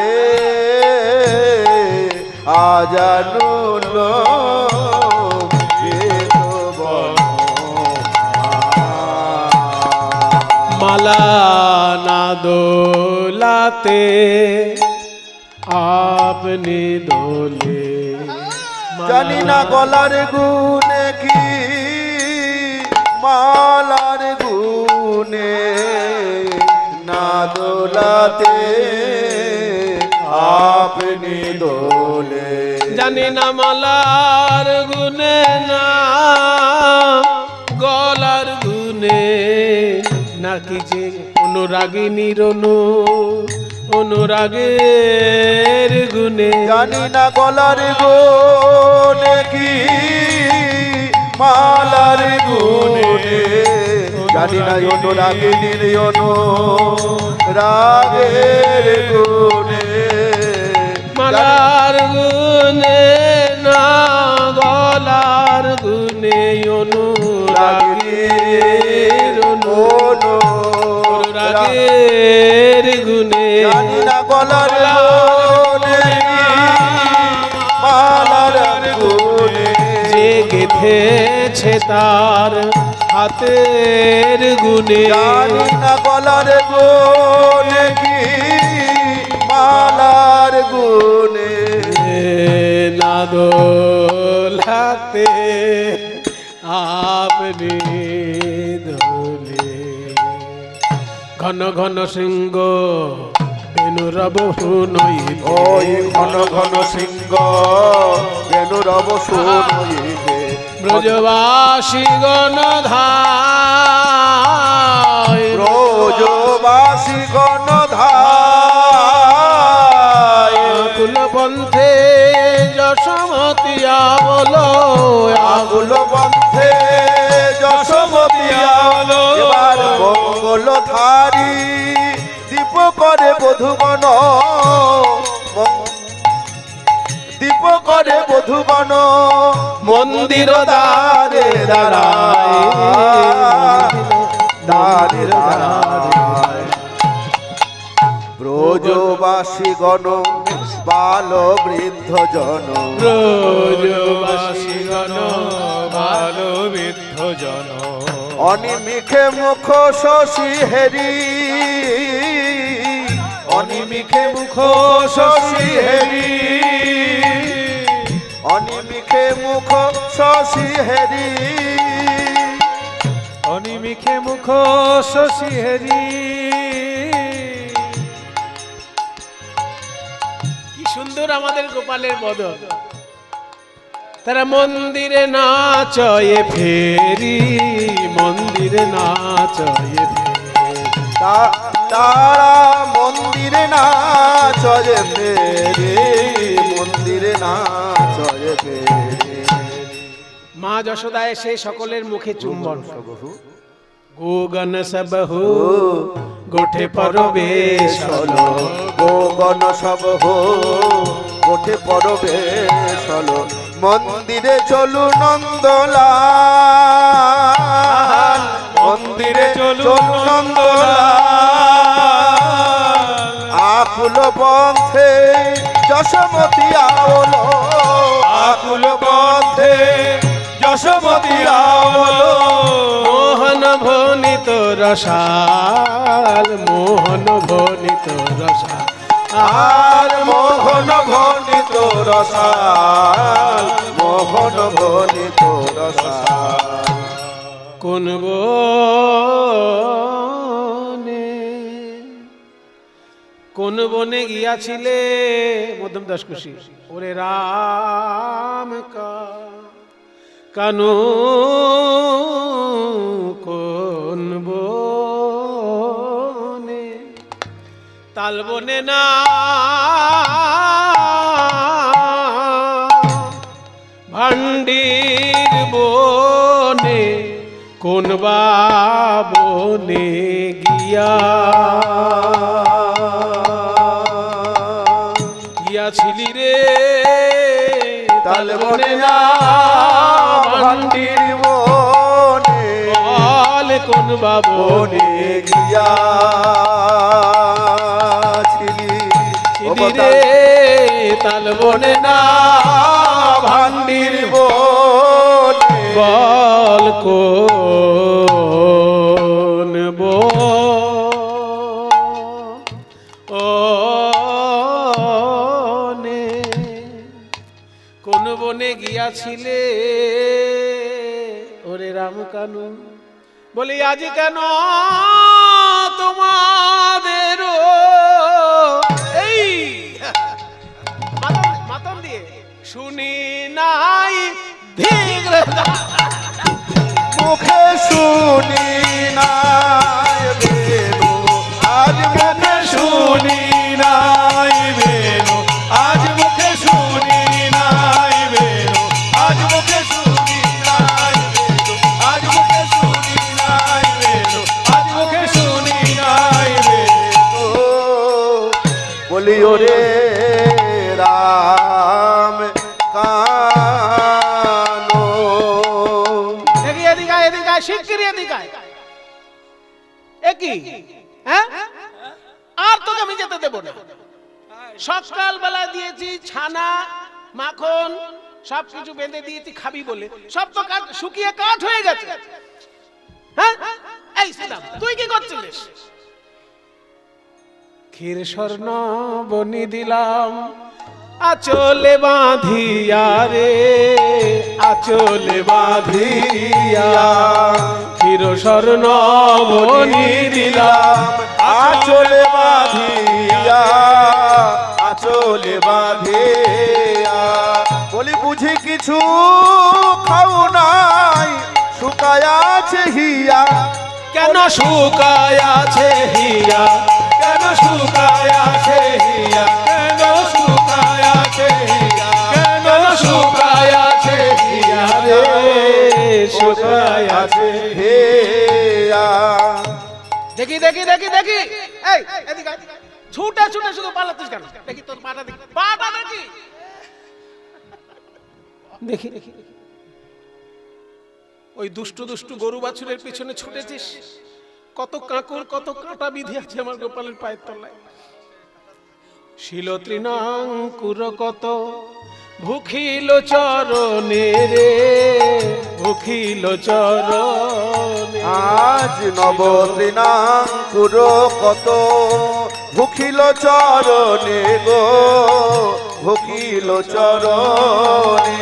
আজানুল মালা না দোলাতে আপনি দোলে। জানি না গলার গুনে কি মালার গুনে, না দোলাতে আপনি দোলে। জানি না মালার গুনে না গলার গুনে, নাকি যে অনুরাগিনীর অনুরাগের গুনে। জানি না গলার গুনে কি মালার গুনে, জানি না অনুরাগিনীর অনুরাগের গুনে। মালার গুনে না গলার গুনে, অনুরাগের অনুরাগের গুনে। জানি না গলার গুনে কি মালার গুনে, যে গেথেছে তার হাতের গুনে। জানি না গলার গুনে কি মালার গুনে, না দো ঘন ঘন শৃঙ্গ বেনুরব শুনইতে ওই ঘন ঘন সিংহ বেনুরব শুনইতে ব্রজবাসী গণধায় ব্রজবাসী গণধায় কুলপন্থে যশমতিয়া বলো আগুল বন্ধে যশোমতিয়া হলো এবার মঙ্গলধারী দীপ করে বধুগণ দীপ করে বধুগণ মন্দির দ্বারে দাঁড়ায় দ্বারে দাঁড়ায় ব্রজবাসী গণ বাল বৃদ্ধ জন ব্রজবাসী গণ ভালো বৃদ্ধ জন অনিমিখে মুখ শশী হেরি অনিমিখে মুখ শশী হেরি অনিমিখে মুখ শশী হেরি অনিমিখে মুখ শশী হেরি কি সুন্দর আমাদের গোপালের বদন তারা মন্দিরে নাচয়ে ফেরি মন্দিরে নাচয়ে ফেরি তারা মন্দিরে না চলে ফেরে মন্দিরে না চলে ফেরে মা যশোদা এসে সকলের মুখে চুম্বন গোগন সবহু গোঠে পরবেশ হলো গোগণ সব হো গোঠে পরবেশ হলো মন্দিরে চলু নন্দলাল মন্দিরে চলু নন্দলাল আকুল পন্থে যশোমতী আওলো আকুল পন্থে যশোমতী আওলো মোহন ভনিত রসাল মোহন ভনিত রসাল আর মোহন ঘনিত রসাল মোহন ঘনিত রসাল কোন বনে কোন বনে গিয়াছিলে মধ্যম দাস খুশি ওরে রাম কানু কোন বনে তাল বনে না ভান্ডির বনে কোন বা বনে গিয়াছিলি রে তাল বনে না ভান্ডির বনে বল কোন বা বনে বনে গিয়াছিলি রে তাল বনে না ভান্ডির বনে বল কোন বনে কোন বনে গিয়াছিলে ওরে রাম কানু বলি আজ কেন তোমাদের এই মাতন দিয়ে শুনি নাই ধীর মুখে শুনি নাই বেনু আজ মুখে শুনি নাই বেনু আজ মুখে শুনি নাই বেনু আজ মুখে শুনি নাই বেনু আজ মুখে শুনি নাই বেনু আজ মুখে শুনি নাই বেনু বলি ওরে রাম কানো এদিকে এদিকে শিগগিরি এদিকে একই হ্যাঁ আর তোকে আমি যেতে দেব না সকাল বেলা দিয়েছি ছানা মাখন সবকিছু বেঁধে দিয়েছি খাবি বলে সব তো শুকিয়ে কাঠ হয়ে গেছে হ্যাঁ এই শ্রীরাম তুই কি করছিলিস ক্ষীর স্বর্ণ বনি দিলাম আচলে বাঁধিয়া রে আচলে বাঁধিয়া চির স্বর্ণ বনি দিলাম আচলে বাঁধিয়া, আচলে বাঁধিয়া। বলি বুঝি কিছু খাও নাই, শুকায় আছে হিয়া। কেন শুকায় আছে হিয়া, কেন শুকায় আছে হিয়া, কেন শুকায় আছে হিয়া, কেন শুকায় আছে হিয়া রে, শুকায় আছে হেয়া। দেখি দেখি দেখি দেখি, এই এদিকে আয়। ছুটে ছুটে শুধু পালাতিস কেন? দেখি তোর পাটা দেখি, পাটা দেখি, দেখি দেখি। ওই দুষ্টু দুষ্টু গরু বাছুরের পিছনে ছুটেছিস, কত কাঁকর কত কাঁটা বিধি আছে আমার গোপালের পায়ের তলায়। শিল তৃণাঙ্কুর কত ভুখিল চরণে রে, ভুখিল চরণে। আজ নব তৃণাঙ্কুর কত ভুখিল চরণে গো, ভুখিল চরণে।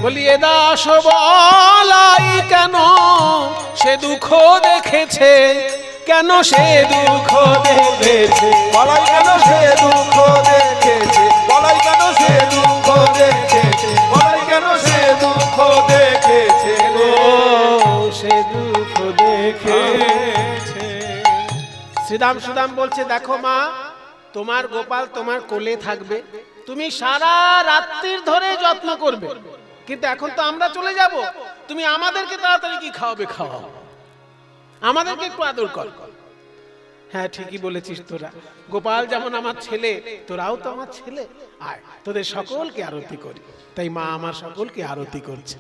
বলিয়ে দাস বলাই কেন সে দুঃখ দেখেছে, কেন সে দুঃখ দেখেছে, বলাই কেন সে দুঃখ দেখেছে, বলাই কেন সে দুঃখ দেখেছে, বলাই কেন সে দুঃখ দেখেছে ও গো। সে দুঃখ দেখেছে। শ্রীরাম সুদাম বলছে, দেখো মা, তোমার গোপাল তোমার কোলে থাকবে, তুমি সারা রাত্রির ধরে যত্ন করবে, কিন্তু এখন তো আমরা চলে যাব, তুমি আমাদেরকে তাড়াতাড়ি কি খাওয়াবে খাওয়াও, আমাদেরকে একটু আদর কর। হ্যাঁ ঠিকই বলেছিস তোরা, গোপাল যেমন আমার ছেলে, তোরাও তো আমার ছেলে, আয় তোদের সকলকে আরতি করি। তাই মা আমার সকলকে আরতি করছে।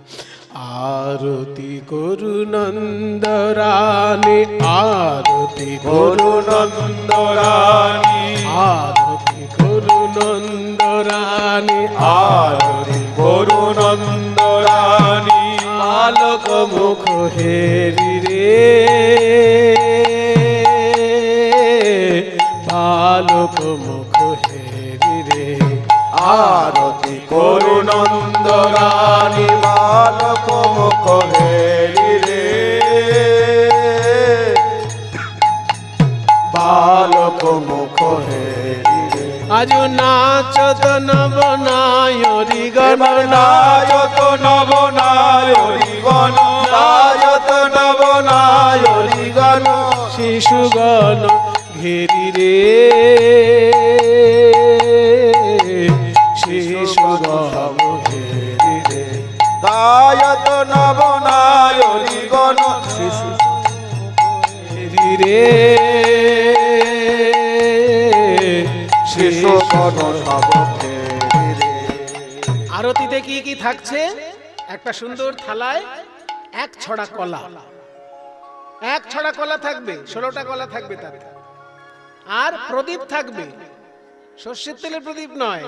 আরতি করু নন্দরানী, আরতি করু নন্দরানী, আরতি করু নন্দরানী, আরতি করু নন্দরানী। আলোক মুখ হেরি রে, আলোক মুখ হেরি রে। আরতি করু নন্দরানী, বালক মুখ হেরি রে, বালক মুখ হেরি রে। আজ নাচত নবনায়রি গণ, নায়ত নবনায়রি গণ, নায়ত নবনায়রি গণ। শিশুগণ ঘেরি রে, শিশুগণ ঘেরি রে। গায়ত নবনায়রি গণ, শিশু ঘেরি রে, শিশু গণ সব ঘেরি রে। আরতিতে কি কি থাকছে? একটা সুন্দর থালায় এক ছড়া কলা, এক ছড়া কলা থাকবে, 16টা কলা থাকবে তাতে, আর প্রদীপ থাকবে, সর্ষের তেলের প্রদীপ নয়,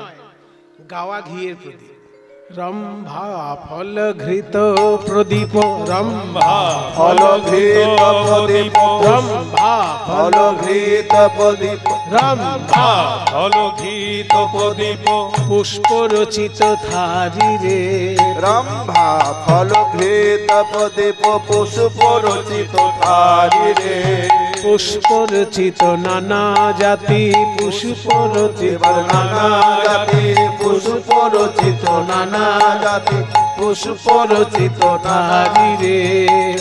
গাওয়া ঘিয়ের প্রদীপ। রম্ভা ফল ঘৃত প্রদীপ, রম্ভা ফল ঘৃত প্রদীপ, রম্ভা ফল ঘৃত প্রদীপ, রম্ভা অলঘিত প্রদীপ, পুষ্প রচিত থারি রে। রম্ভা ফল ঘৃত প্রদীপ, পুষ্প রচিত থারি রে। পুষ্প রচিত নানা জাতি, পুষ্প রচিত এবার নানা জাতি, পুষ্প রচিত নানা জাতি, পুষ্প রচিত থারি রে।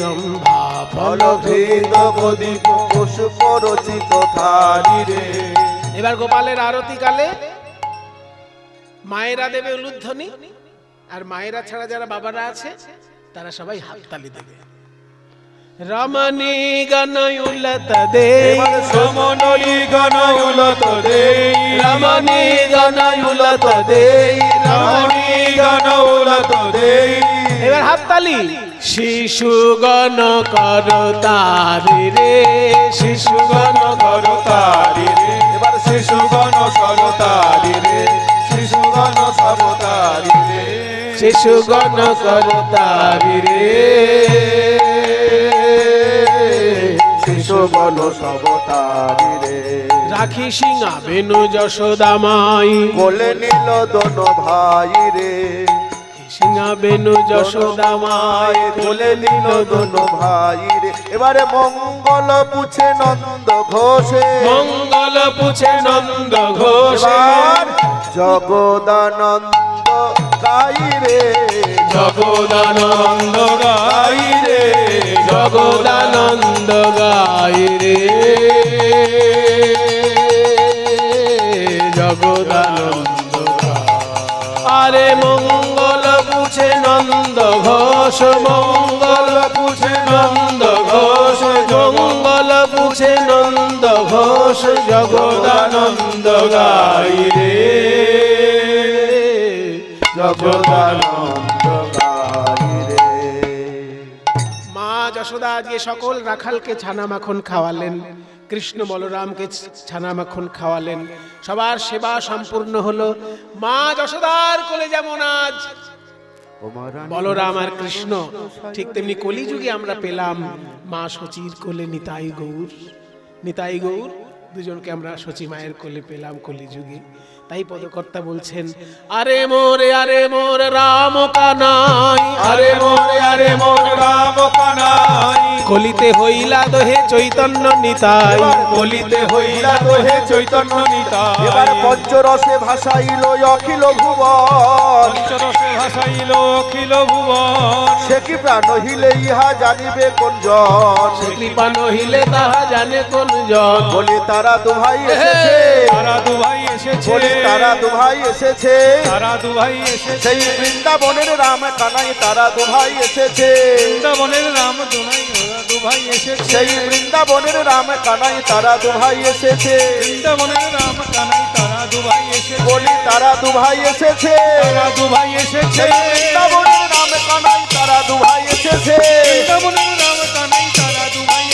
রম্ভা ফল ঘৃত প্রদীপ, পুষ্প রচিত থারি রে। এবার গোপালের আরতি কালে মায়েরা দেবে উলুধ্বনি, আর মায়েরা ছাড়া যারা বাবারা আছে তারা সবাই হাততালি দেবে। রমণী গণয়ুলত দে, এবার সমনলি গণয়ুলত দেই, রমণী গণয়ুলত দে, রমণী গণয়ুলত দেই। এবার হাততালি। শিশুগণ কর তারি রে, শিশুগণ কর তারি রে। এবার শিশুগণ সব তারি রে, শিশুগণ সব তারি রে। শিশুগণ কর তারি রে, শিশুগণ সব তারি রে। রাখি সিংহা বেনু যশোদা মাই, কোলে নিল দোনো ভাই রে, সিংহা বেনু যশোদা মায় কোলে নিল দোনো ভাই রে এবারে মঙ্গল পুছে নন্দ ঘোষে মঙ্গল পুছে নন্দ ঘোষ এবার জগদানন্দ গাই রে জগদানন্দ গাই রে জগদানন্দ গাই রে জগদানন্দ গায়। আরে মঙ্গল পুছে নন্দ ঘোষ মঙ্গল পুছে নন্দ ঘোষ মঙ্গল পুছে নন্দ ঘোষ জগদানন্দ গাই রে জগদানন্দ গাই রে মা যশোদা আজকে সকল রাখালকে ছানা মাখন খাওয়ালেন, কৃষ্ণ বলরামকে ছানা মাখন খাওয়ালেন, সবার সেবা সম্পূর্ণ হলো। মা যশোদার কোলে যেমন আজ বলরাম আর কৃষ্ণ, ঠিক তেমনি কলিযুগে আমরা পেলাম মা সচির কোলে নিতাই গৌর। নিতাই গৌর দুজনকে আমরা সচি মায়ের কোলে পেলাম কলিযুগে। তাই পদকর্তা বলছেন, আরে মোর রাম কানাই, আরে মোর রাম কানাই কলিতে হইলা দোহে চৈতন্য নিতাই, বলিতে হইলা তোহে চৈতন্য নিতাই এবার পঞ্চরসে ভাসাইল অখিল ভুবন পঞ্চরসে ভাসাইল অখিল ভুবন সে কি প্রাণ হিলে ইহা জানিবে কোন জন সে কৃপা নহিলে তাহা জানে কোন জন। বলি তারা দুভাই এসেছে তারা দুভাই এসেছে বলি তারা দুভাই এসেছে তারা দুভাই এসেছে সেই বৃন্দাবনের রাম কানাই তারা দুভাই এসেছে বৃন্দাবনের রাম দুভাই এসেছে সেই বৃন্দাবনের রাম কানাই তারা দুভাই এসেছে বৃন্দাবনের রাম কানাই তারা দুভাই এসেছে বলি তারা দুভাই এসেছে তারা দুভাই এসেছে সেই বৃন্দাবনের রাম কানাই তারা দুভাই এসেছে বৃন্দাবনের রাম কানাই তারা দুভাই